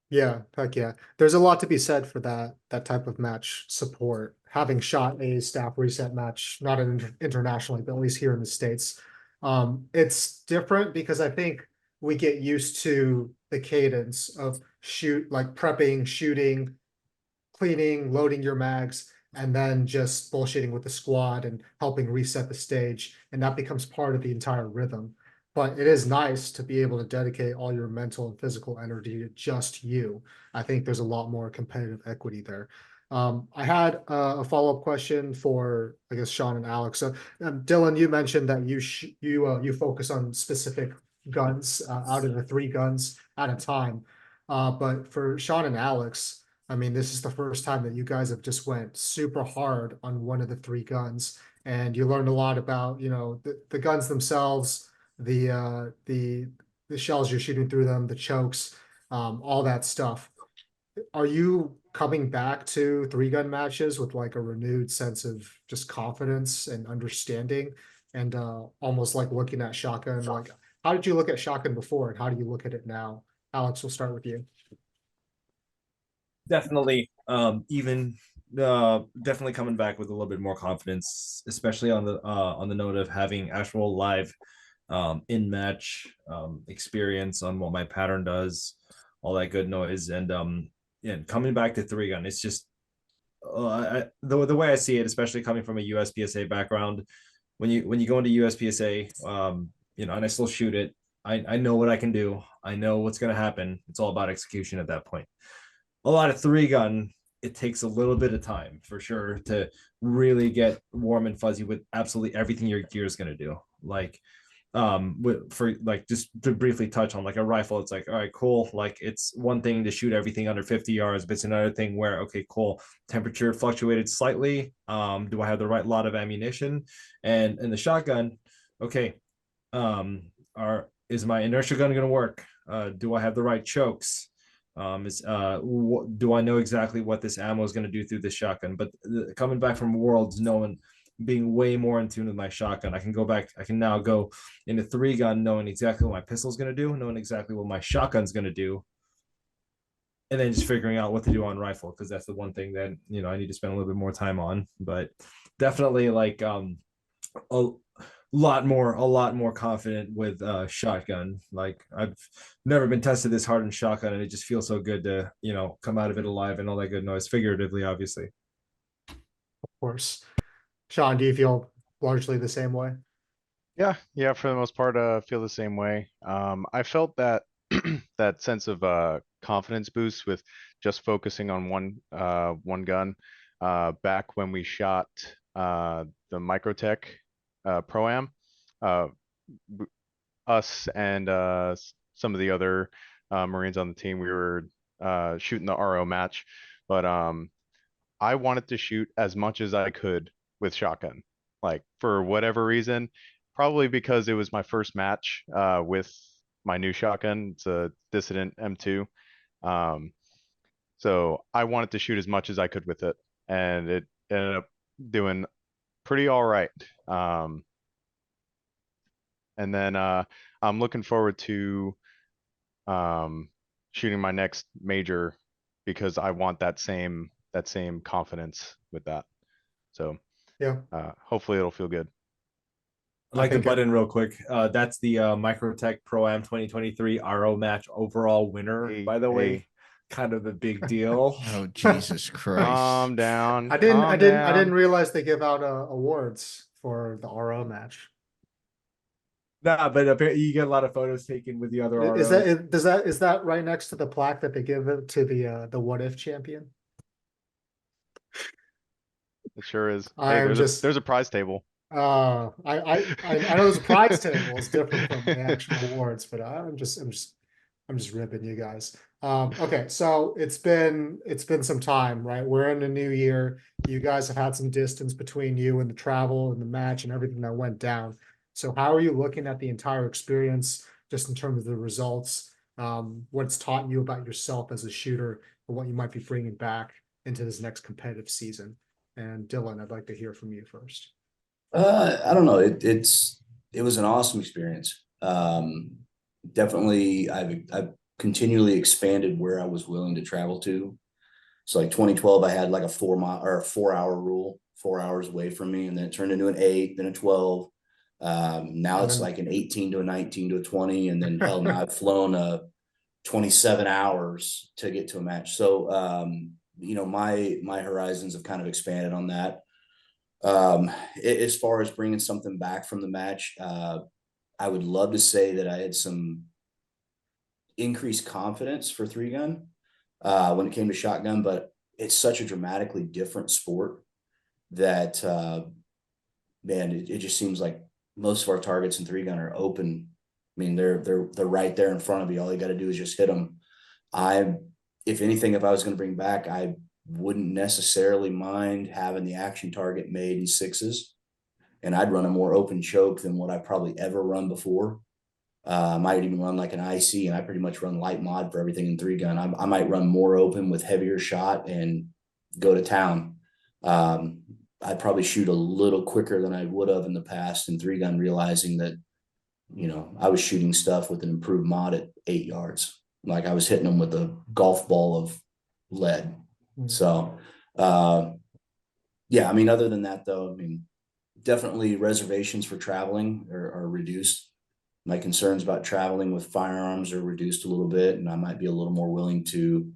Speaker 5: Yeah, heck yeah. There's a lot to be said for that type of match support. Having shot a staff reset match, not internationally, but at least here in the States, it's different because I think we get used to the cadence of prepping, shooting, cleaning, loading your mags, and then just bullshitting with the squad and helping reset the stage. And that becomes part of the entire rhythm. But it is nice to be able to dedicate all your mental and physical energy to just you. I think there's a lot more competitive equity there. I had a follow-up question for, I guess, Sean and Alex. So, Dylan, you mentioned that you focus on specific guns out of the 3 guns at a time. But for Sean and Alex, I mean, this is the first time that you guys have just went super hard on one of the 3 guns, and you learned a lot about, the guns themselves, the shells you're shooting through them, the chokes, all that stuff. Are you coming back to 3-gun matches with like a renewed sense of just confidence and understanding, and almost like looking at shotgun? Like, how did you look at shotgun before, and how do you look at it now? Alex, we'll start with you.
Speaker 3: Definitely. Even definitely coming back with a little bit more confidence, especially on the note of having actual live in match experience on what my pattern does, all that good noise, and coming back to three gun, it's just the way I see it, especially coming from a USPSA background, when you go into USPSA, and I still shoot it, I know what I can do. I know what's going to happen. It's all about execution at that point. A lot of three gun, it takes a little bit of time for sure to really get warm and fuzzy with absolutely everything your gear is going to do. Like for like, just to briefly touch on like a rifle, it's like, all right, cool, like it's one thing to shoot everything under 50 yards, but it's another thing where, okay, cool, temperature fluctuated slightly, do I have the right lot of ammunition? And in the shotgun, okay, is my inertia gun going to work? Do I have the right chokes? Do I know exactly what this ammo is going to do through the shotgun? But coming back from Worlds, knowing, being way more in tune with my shotgun, I can now go into three gun knowing exactly what my pistol is going to do, knowing exactly what my shotgun's going to do, and then just figuring out what to do on rifle, because that's the one thing that I need to spend a little bit more time on. But definitely like a lot more confident with shotgun. Like I've never been tested this hard in shotgun, and it just feels so good to come out of it alive and all that good noise, figuratively, obviously.
Speaker 5: Of course. Sean, do you feel largely the same way?
Speaker 4: Yeah, for the most part, feel the same way. I felt that that sense of confidence boost with just focusing on one gun back when we shot the Microtech Pro-Am. Us and some of the other Marines on the team, we were shooting the RO match, but I wanted to shoot as much as I could with shotgun, like for whatever reason, probably because it was my first match with my new shotgun. It's a Dissident M2. So I wanted to shoot as much as I could with it, and it ended up doing pretty all right. And then I'm looking forward to shooting my next major, because I want that same confidence with that. So
Speaker 5: Yeah.
Speaker 4: hopefully it'll feel good.
Speaker 3: I'd like to butt in real quick. That's the Microtech Pro-Am 2023 RO match overall winner, by the way. Kind of a big deal.
Speaker 1: Oh, Jesus Christ.
Speaker 4: Calm down.
Speaker 5: I didn't realize they give out awards for the RO match.
Speaker 3: Nah, but apparently you get a lot of photos taken with the other ROs.
Speaker 5: Is that right next to the plaque that they give it to the What If champion?
Speaker 4: It sure is.
Speaker 5: There's
Speaker 4: a prize table.
Speaker 5: I know there's a prize table. It's different from the actual awards, but I'm just ripping you guys. Okay, so it's been some time, right? We're in a new year. You guys have had some distance between you and the travel and the match and everything that went down. So how are you looking at the entire experience, just in terms of the results, what it's taught you about yourself as a shooter, and what you might be bringing back into this next competitive season? And Dylan, I'd like to hear from you first.
Speaker 2: I don't know. It was an awesome experience. Definitely, I've continually expanded where I was willing to travel to. So like 2012, I had like a 4 hour rule, 4 hours away from me, and then it turned into an 8, then a 12. Now it's like an 18 to a 19 to a 20, and then hell, now I've flown 27 hours to get to a match. So my horizons have kind of expanded on that. As far as bringing something back from the match, I would love to say that I had some increased confidence for three gun when it came to shotgun, but it's such a dramatically different sport that man, it just seems like most of our targets in three gun are open. I mean, they're right there in front of you. All you got to do is just hit them. If anything, if I was going to bring back, I wouldn't necessarily mind having the action target made in 6s, and I'd run a more open choke than what I probably ever run before. I might even run like an IC, and I pretty much run light mod for everything in three gun. I might run more open with heavier shot and go to town. I'd probably shoot a little quicker than I would have in the past in three gun, realizing that, I was shooting stuff with an improved mod at 8 yards. Like I was hitting them with a golf ball of lead. So Yeah, I mean, other than that, though, I mean, definitely reservations for traveling are reduced. My concerns about traveling with firearms are reduced a little bit, and I might be a little more willing to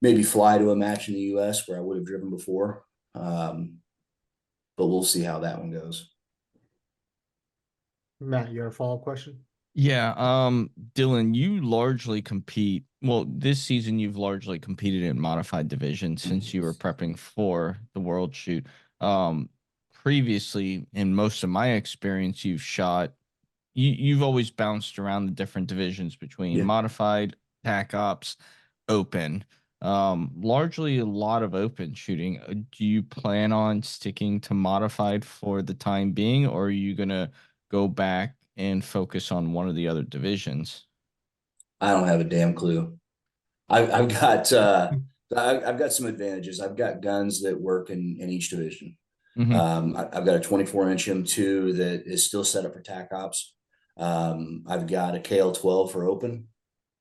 Speaker 2: maybe fly to a match in the US where I would have driven before. But we'll see how that one goes.
Speaker 5: Matt, you have a follow-up question?
Speaker 1: Yeah, Dylan, you largely compete. Well, this season you've largely competed in modified divisions since you were prepping for the World Shoot. Previously, in most of my experience, you've always bounced around the different divisions between
Speaker 2: Yeah.
Speaker 1: modified, tac ops, open. Largely a lot of open shooting. Do you plan on sticking to modified for the time being, or are you gonna go back and focus on one of the other divisions?
Speaker 2: I don't have a damn clue. I've got I've got some advantages. I've got guns that work in each division.
Speaker 1: Hmm.
Speaker 2: I've got a 24-inch M2 that is still set up for tac ops. I've got a KL12 for open.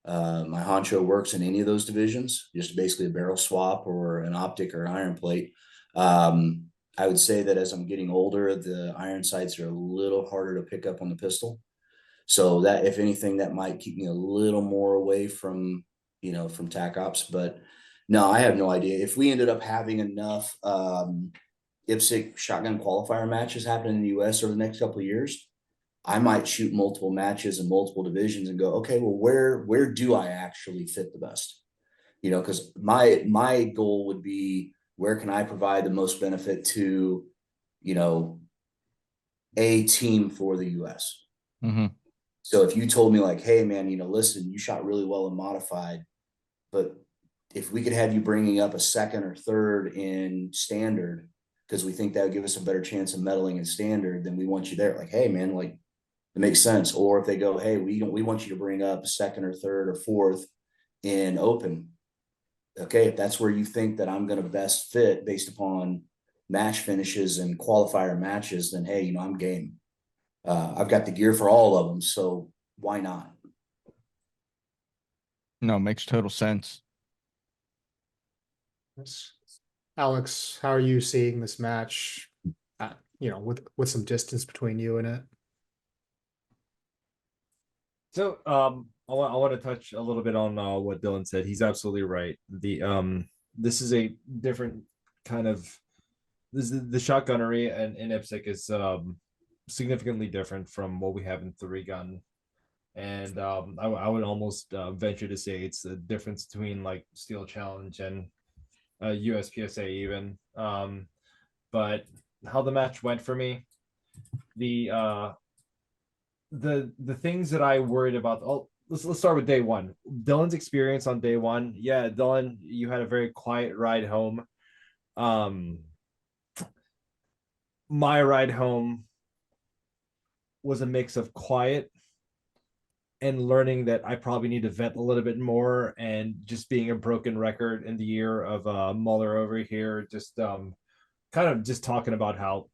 Speaker 2: My honcho works in any of those divisions, just basically a barrel swap or an optic or iron plate. I would say that as I'm getting older, the iron sights are a little harder to pick up on the pistol. So that, if anything, that might keep me a little more away from, from tac ops. But no, I have no idea. If we ended up having enough IPSC shotgun qualifier matches happening in the US over the next couple of years, I might shoot multiple matches in multiple divisions and go, okay, well, where do I actually fit the best? Because my goal would be, where can I provide the most benefit to, you know, a team for the US.
Speaker 1: Hmm.
Speaker 2: So if you told me like, hey man, listen, you shot really well in modified, but if we could have you bringing up a second or third in standard, because we think that would give us a better chance of medaling in standard, then we want you there. Like, hey man, like, it makes sense. Or if they go, hey, we want you to bring up second or third or fourth in open. Okay, if that's where you think that I'm going to best fit based upon match finishes and qualifier matches, then hey, I'm game. I've got the gear for all of them, so why not?
Speaker 1: No, makes total sense.
Speaker 5: Yes. Alex, how are you seeing this match? With some distance between you and it.
Speaker 3: So I want to touch a little bit on what Dylan said. He's absolutely right. This is a different kind of, this is the shotgunnery and in IPSC is significantly different from what we have in three gun. And I would almost venture to say it's the difference between like Steel Challenge and USPSA even. But how the match went for me, the the things that I worried about. Oh, let's start with day one. Dylan's experience on day one. Yeah, Dylan, you had a very quiet ride home. My ride home was a mix of quiet and learning that I probably need to vent a little bit more, and just being a broken record in the ear of Muller over here, just kind of just talking about how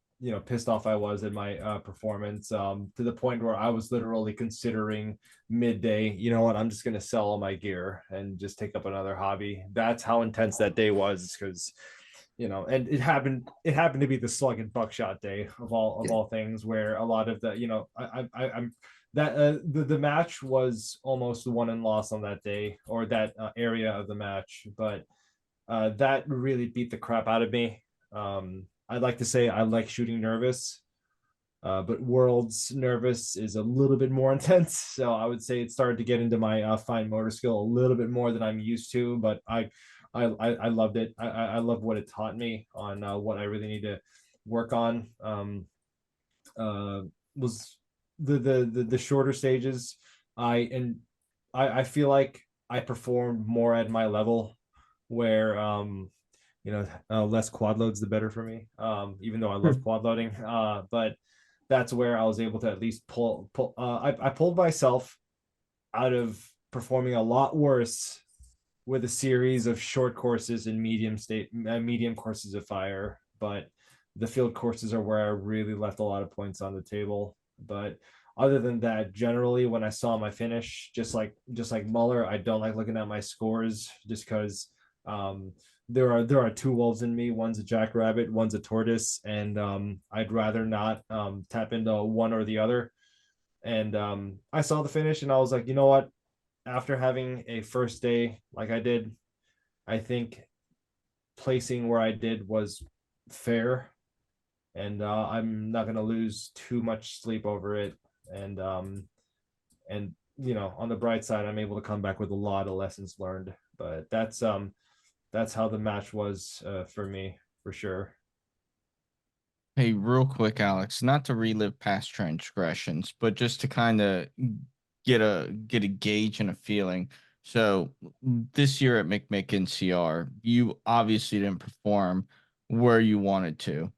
Speaker 3: pissed off I was in my performance, to the point where I was literally considering midday, you know what, I'm just gonna sell all my gear and just take up another hobby. That's how intense that day was, because and it happened to be the slug and buckshot day of all things, where a lot of the I'm that the match was almost won and lost on that day, or that area of the match, but that really beat the crap out of me. I'd like to say I like shooting nervous, but Worlds nervous is a little bit more intense. So I would say it started to get into my fine motor skill a little bit more than I'm used to. But I loved it. I love what it taught me on what I really need to work on. Was the shorter stages. I feel like I performed more at my level, where less quad loads the better for me, even though I love quad loading, but that's where I was able to at least pull I pulled myself out of performing a lot worse with a series of short courses and medium courses of fire, but the field courses are where I really left a lot of points on the table. But other than that, generally when I saw my finish, just like Muller, I don't like looking at my scores, just because there are two wolves in me. One's a jackrabbit, one's a tortoise, and I'd rather not tap into one or the other. And I saw the finish, and I was like, you know what? After having a first day like I did, I think placing where I did was fair, and I'm not gonna lose too much sleep over it. And you know, on the bright side, I'm able to come back with a lot of lessons learned. But that's how the match was for me, for sure.
Speaker 1: Hey, real quick, Alex, not to relive past transgressions, but just to kind of get a gauge and a feeling. So this year at McMick NCR, you obviously didn't perform where you wanted to.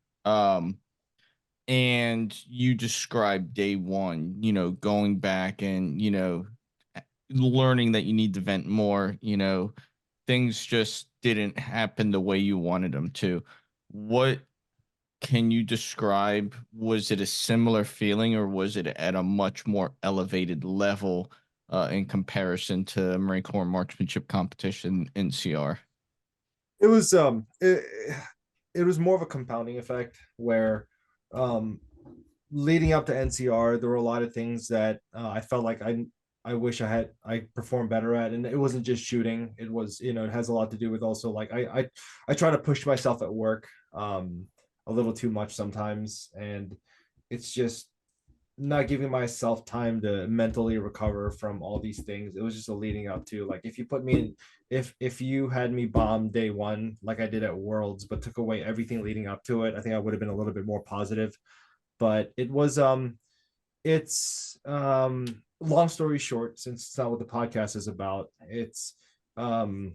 Speaker 1: And you described day one, going back and, learning that you need to vent more, things just didn't happen the way you wanted them to. What can you describe? Was it a similar feeling or was it at a much more elevated level in comparison to Marine Corps marksmanship competition NCR?
Speaker 3: It was it was more of a compounding effect where um leading up to NCR, there were a lot of things that I felt like I wish I performed better at, and it wasn't just shooting. It was, you know, it has a lot to do with also like I try to push myself at work a little too much sometimes, and it's just not giving myself time to mentally recover from all these things. It was just a leading up to, like, if you put me in, if you had me bomb day one like I did at Worlds, but took away everything leading up to it, I think I would have been a little bit more positive. But it was it's long story short, since it's not what the podcast is about, it's um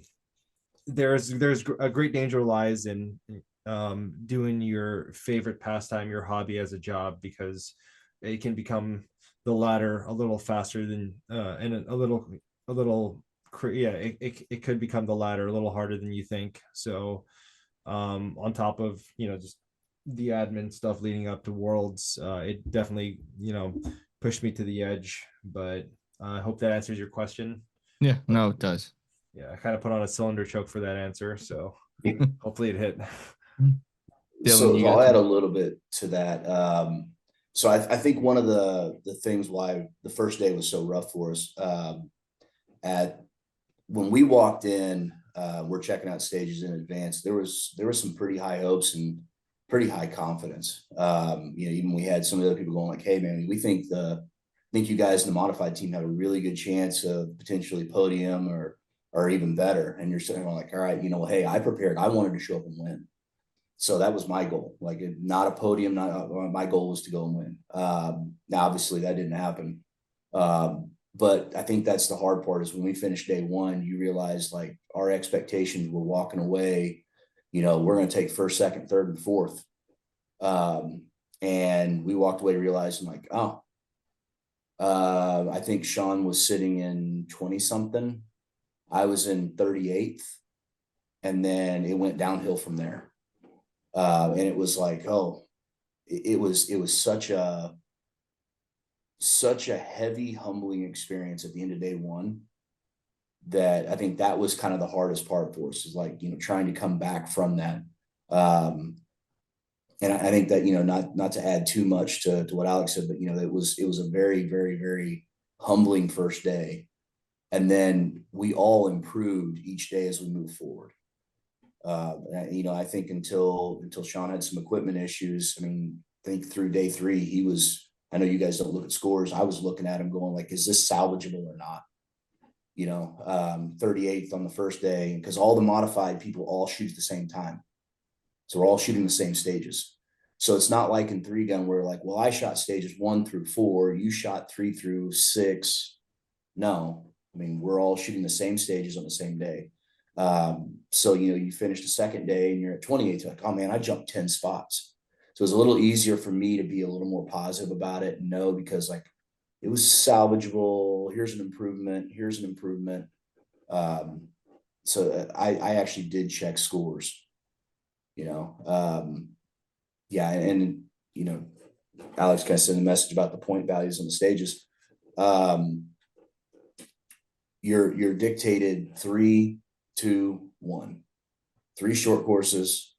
Speaker 3: there's a great danger lies in doing your favorite pastime, your hobby, as a job, because it can become the ladder a little faster than and a little yeah, it could become the ladder a little harder than you think. So on top of, you know, just the admin stuff leading up to Worlds, it definitely, you know, pushed me to the edge. But I hope that answers your question.
Speaker 1: Yeah, no, it does.
Speaker 3: Yeah, I kind of put on a cylinder choke for that answer, so hopefully it hit.
Speaker 1: Dillen, you
Speaker 2: So I'll
Speaker 1: got
Speaker 2: add a
Speaker 1: some-
Speaker 2: little bit to that. So I think one of the things why the first day was so rough for us, at when we walked in, we're checking out stages in advance. There was some pretty high hopes and pretty high confidence. You know, even we had some of the other people going like, "Hey, man, we think you guys in the modified team have a really good chance of potentially podium or even better." And you're sitting there like, "All right, you know, hey, I prepared. I wanted to show up and win." So that was my goal. Like, not a podium, not my goal was to go and win. Now, obviously, that didn't happen. But I think that's the hard part, is when we finished day one, you realize like our expectations were walking away. You know, we're going to take first, second, third, and fourth. And we walked away realizing like, oh, I think Sean was sitting in 20 something. I was in 38th. And then it went downhill from there. And it was like, oh, it was such a heavy, humbling experience at the end of day one, that I think that was kind of the hardest part for us, is like, you know, trying to come back from that. And I think that, you know, not to add too much to what Alex said, but, you know, it was a very, very, very humbling first day. And then we all improved each day as we moved forward. You know, I think until Sean had some equipment issues, I mean, I think through day three, I know you guys don't look at scores. I was looking at him going like, is this salvageable or not? You know, 38th on the first day, because all the modified people all shoot at the same time. So we're all shooting the same stages. So it's not like in 3-gun where like, well, I shot stages 1 through 4, you shot 3 through 6. No, I mean, we're all shooting the same stages on the same day. So, you know, you finish the second day and you're at 28, like, oh man, I jumped 10 spots. So it was a little easier for me to be a little more positive about it. No, because like, it was salvageable. Here's an improvement. Here's an improvement. So I actually did check scores, you know. Yeah. And, you know, Alex kind of sent a message about the point values on the stages. You're dictated 3, 2, 1. 3 short courses,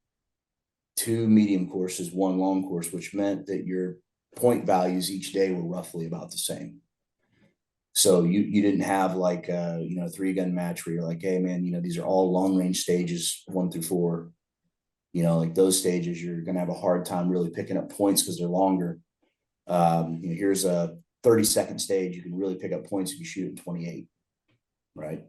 Speaker 2: 2 medium courses, 1 long course, which meant that your point values each day were roughly about the same. So you didn't have like a 3-gun match where you're like, hey man, these are all long range stages 1 through 4. Like those stages, you're gonna have a hard time really picking up points because they're longer. Here's a 30-second stage. You can really pick up points if you shoot in 28, right?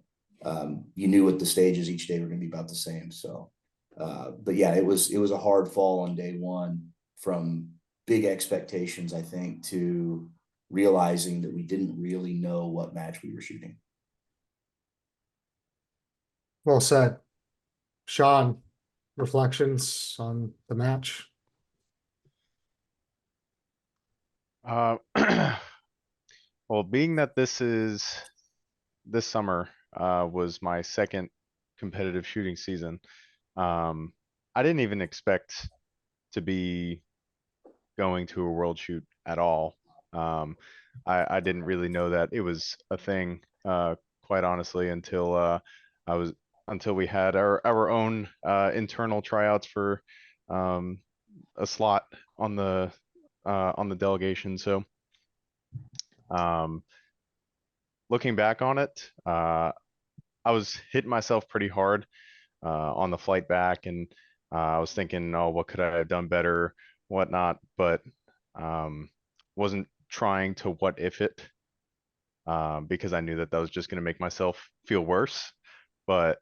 Speaker 2: You knew what the stages each day were gonna be about the same. So, but yeah, it was a hard fall on day 1 from big expectations, I think, to realizing that we didn't really know what match we were shooting.
Speaker 5: Well said. Sean, reflections on the match?
Speaker 4: Well, being that this summer was my second competitive shooting season, I didn't even expect to be going to a world shoot at all. I didn't really know that it was a thing, quite honestly, until we had our own internal tryouts for a slot on the delegation. So looking back on it, I was hitting myself pretty hard on the flight back, and I was thinking, oh, what could I have done better, whatnot, but wasn't trying to what if it, because I knew that was just going to make myself feel worse. But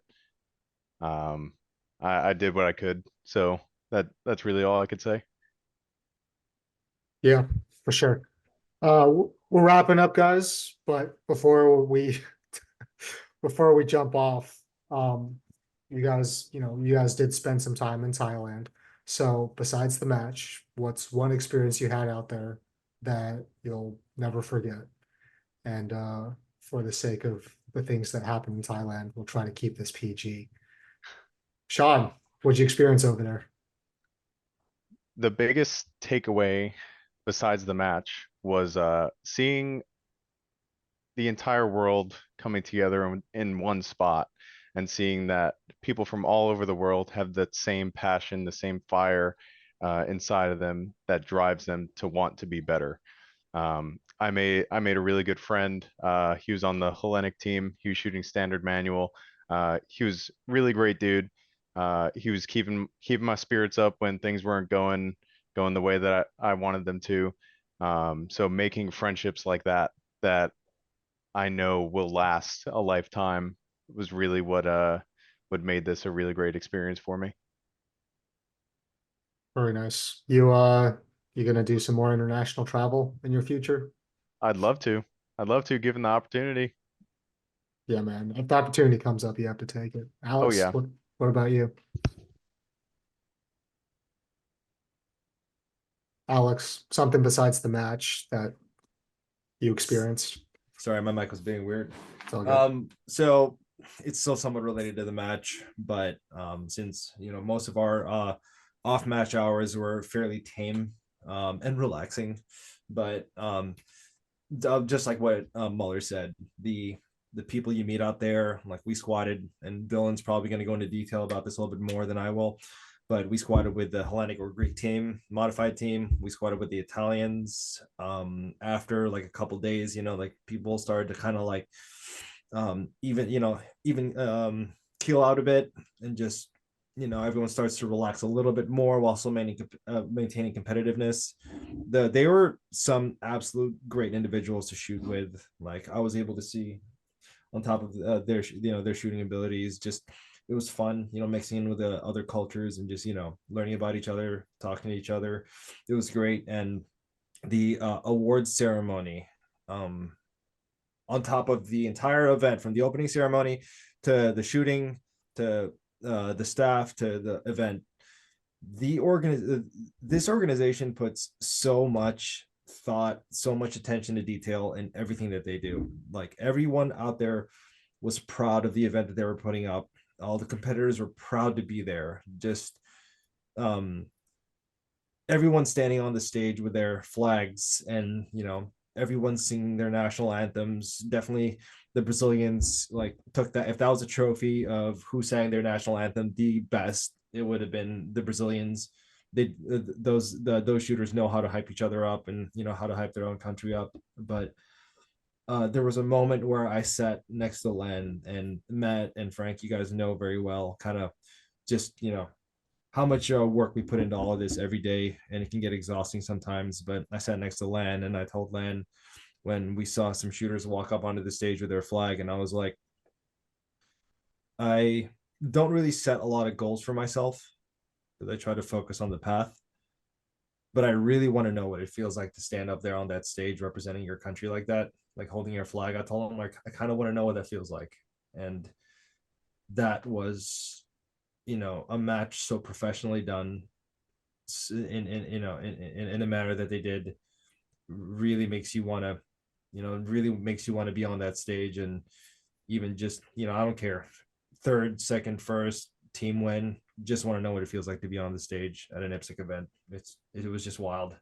Speaker 4: I did what I could, so that's really all I could say.
Speaker 5: Yeah, for sure. We're wrapping up, guys, but before we jump off, you guys did spend some time in Thailand. So besides the match, what's one experience you had out there that you'll never forget? And for the sake of the things that happened in Thailand, we'll try to keep this PG. Sean, what'd you experience over there?
Speaker 4: The biggest takeaway besides the match was seeing the entire world coming together in one spot, and seeing that people from all over the world have that same passion, the same fire inside of them that drives them to want to be better. I made a really good friend. He was on the Hellenic team. He was shooting standard manual. He was really great dude. He was keeping my spirits up when things weren't going the way that I wanted them to. So making friendships like that I know will last a lifetime was really what made this a really great experience for me.
Speaker 5: Very nice. You gonna do some more international travel in your future?
Speaker 4: I'd love to. Given the opportunity.
Speaker 5: Yeah, man. If the opportunity comes up, you have to take it.
Speaker 4: Oh
Speaker 5: Alex,
Speaker 4: yeah.
Speaker 5: what about you? Alex, something besides the match that you experienced?
Speaker 3: Sorry, my mic was being weird.
Speaker 5: It's all good.
Speaker 3: So it's still somewhat related to the match, but since most of our off match hours were fairly tame and relaxing, but just like what Muller said, the people you meet out there, like we squatted, and Dillen's probably going to go into detail about this a little bit more than I will, but we squatted with the Hellenic or Greek team, modified team. We squatted with the Italians. After like a couple days, like people started to kind of like even keel out a bit, and just everyone starts to relax a little bit more while still maintaining competitiveness. They were some absolute great individuals to shoot with. Like I was able to see on top of their shooting abilities. Just it was fun, mixing in with the other cultures and just learning about each other, talking to each other. It was great. And the awards ceremony, on top of the entire event, from the opening ceremony to the shooting to the staff to the event, this organization puts so much thought, so much attention to detail in everything that they do. Like everyone out there was proud of the event that they were putting up. All the competitors were proud to be there. Just everyone standing on the stage with their flags, and everyone singing their national anthems. Definitely the Brazilians like took that. If that was a trophy of who sang their national anthem the best, it would have been the Brazilians. Those shooters know how to hype each other up, and how to hype their own country up. But there was a moment where I sat next to Len, and Matt and Frank, you guys know very well, kind of just how much work we put into all of this every day, and it can get exhausting sometimes. But I sat next to Len, and I told Len when we saw some shooters walk up onto the stage with their flag, and I was like, I don't really set a lot of goals for myself, because I try to focus on the path. But I really want to know what it feels like to stand up there on that stage representing your country like that, like holding your flag. I told him, like, I kind of want to know what that feels like. And that was, a match so professionally done in a manner that they did, really makes you want to, really makes you want to be on that stage. And even just, I don't care, third, second, first, team win, just want to know what it feels like to be on the stage at an IPSC event. It was just wild,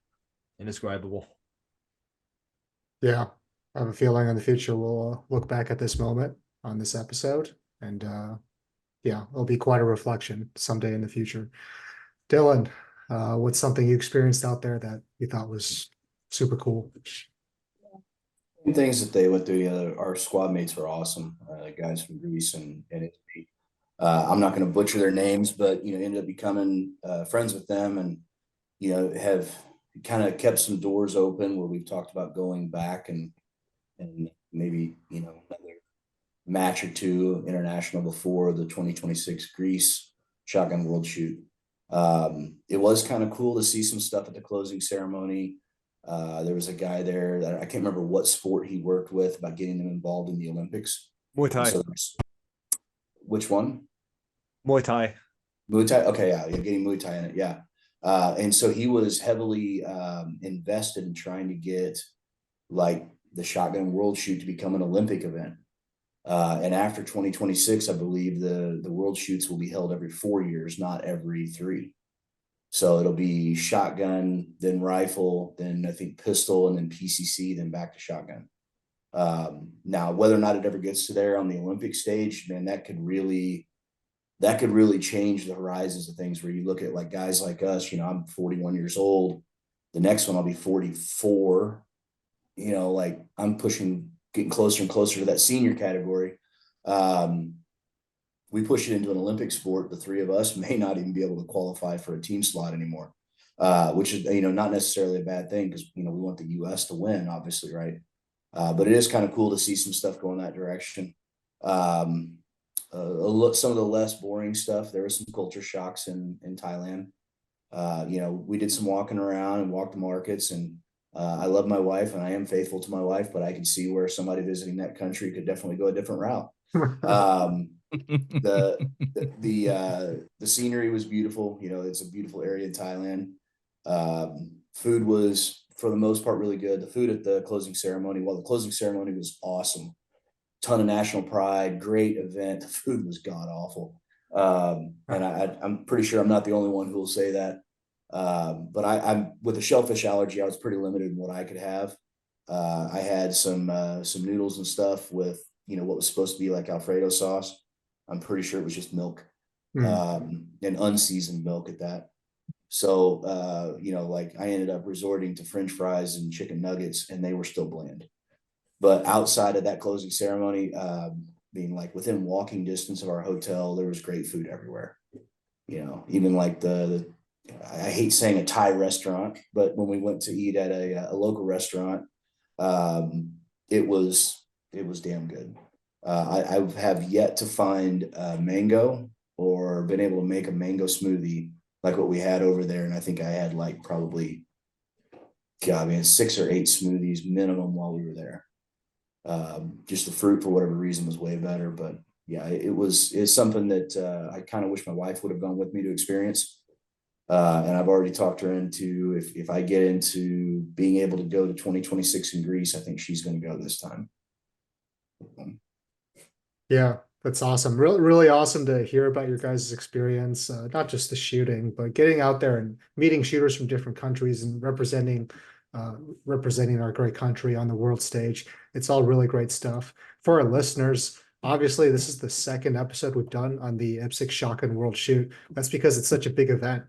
Speaker 3: indescribable.
Speaker 5: Yeah, I have a feeling in the future we'll look back at this moment on this episode, and yeah, it'll be quite a reflection someday in the future. Dylan, what's something you experienced out there that you thought was super cool?
Speaker 2: Things that they went through. Our squad mates were awesome. Guys from Greece and Italy. I'm not going to butcher their names, but ended up becoming friends with them, and have kind of kept some doors open where we've talked about going back and maybe another match or two international before the 2026 Greece Shotgun World Shoot. It was kind of cool to see some stuff at the closing ceremony. There was a guy there that I can't remember what sport he worked with about getting them involved in the Olympics.
Speaker 3: Muay Thai.
Speaker 2: So, which one?
Speaker 3: Muay Thai.
Speaker 2: Muay Thai. Okay, yeah, getting Muay Thai in it, yeah. And so he was heavily invested in trying to get like the Shotgun World Shoot to become an Olympic event. And after 2026, I believe the World Shoots will be held every 4 years, not every 3. So it'll be shotgun, then rifle, then I think pistol, and then PCC, then back to shotgun. Now, whether or not it ever gets to there on the Olympic stage, man, that could really change the horizons of things, where you look at like guys like us, I'm 41 years old. The next one I'll be 44. Like I'm getting closer and closer to that senior category. We push it into an Olympic sport, the three of us may not even be able to qualify for a team slot anymore, which is, not necessarily a bad thing, because, we want the U.S. to win, obviously, right? But it is kind of cool to see some stuff go in that direction. Some of the less boring stuff, there was some culture shocks in Thailand. We did some walking around and walked the markets, and I love my wife and I am faithful to my wife, but I can see where somebody visiting that country could definitely go a different route. The scenery was beautiful. It's a beautiful area in Thailand. Food was, for the most part, really good. The food at the closing ceremony, the closing ceremony was awesome. Ton of national pride, great event. The food was god awful. And I'm pretty sure I'm not the only one who will say that. But I'm with the shellfish allergy, I was pretty limited in what I could have. I had some noodles and stuff with, what was supposed to be like Alfredo sauce. I'm pretty sure it was just milk, and unseasoned milk at that. So, like I ended up resorting to French fries and chicken nuggets, and they were still bland. But outside of that closing ceremony, being like within walking distance of our hotel, there was great food everywhere. Even like I hate saying a Thai restaurant, but when we went to eat at a local restaurant, it was damn good. I have yet to find mango or been able to make a mango smoothie like what we had over there. And I think I had like probably, 6 or 8 smoothies minimum while we were there. Just the fruit, for whatever reason, was way better. But yeah, it's something that I kind of wish my wife would have gone with me to experience. And I've already talked her into, if I get into being able to go to 2026 in Greece, I think she's going to go this time.
Speaker 5: Yeah, that's awesome. Really, really awesome to hear about your guys' experience, not just the shooting, but getting out there and meeting shooters from different countries and representing representing our great country on the world stage. It's all really great stuff. For our listeners, obviously, this is the second episode we've done on the IPSC Shotgun World Shoot. That's because it's such a big event.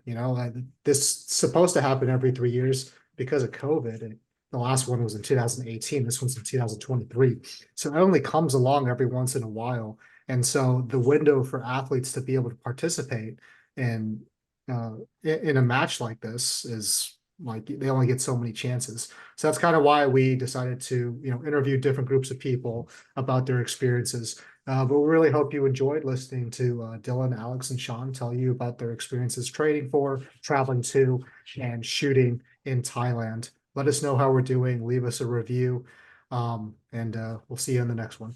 Speaker 5: This is supposed to happen every 3 years because of COVID. And the last one was in 2018. This one's in 2023. So it only comes along every once in a while. And so the window for athletes to be able to participate in a match like this is like they only get so many chances. So that's kind of why we decided to, interview different groups of people about their experiences. But we really hope you enjoyed listening to Dylan, Alex, and Sean tell you about their experiences training for, traveling to, and shooting in Thailand. Let us know how we're doing. Leave us a review. And we'll see you in the next one.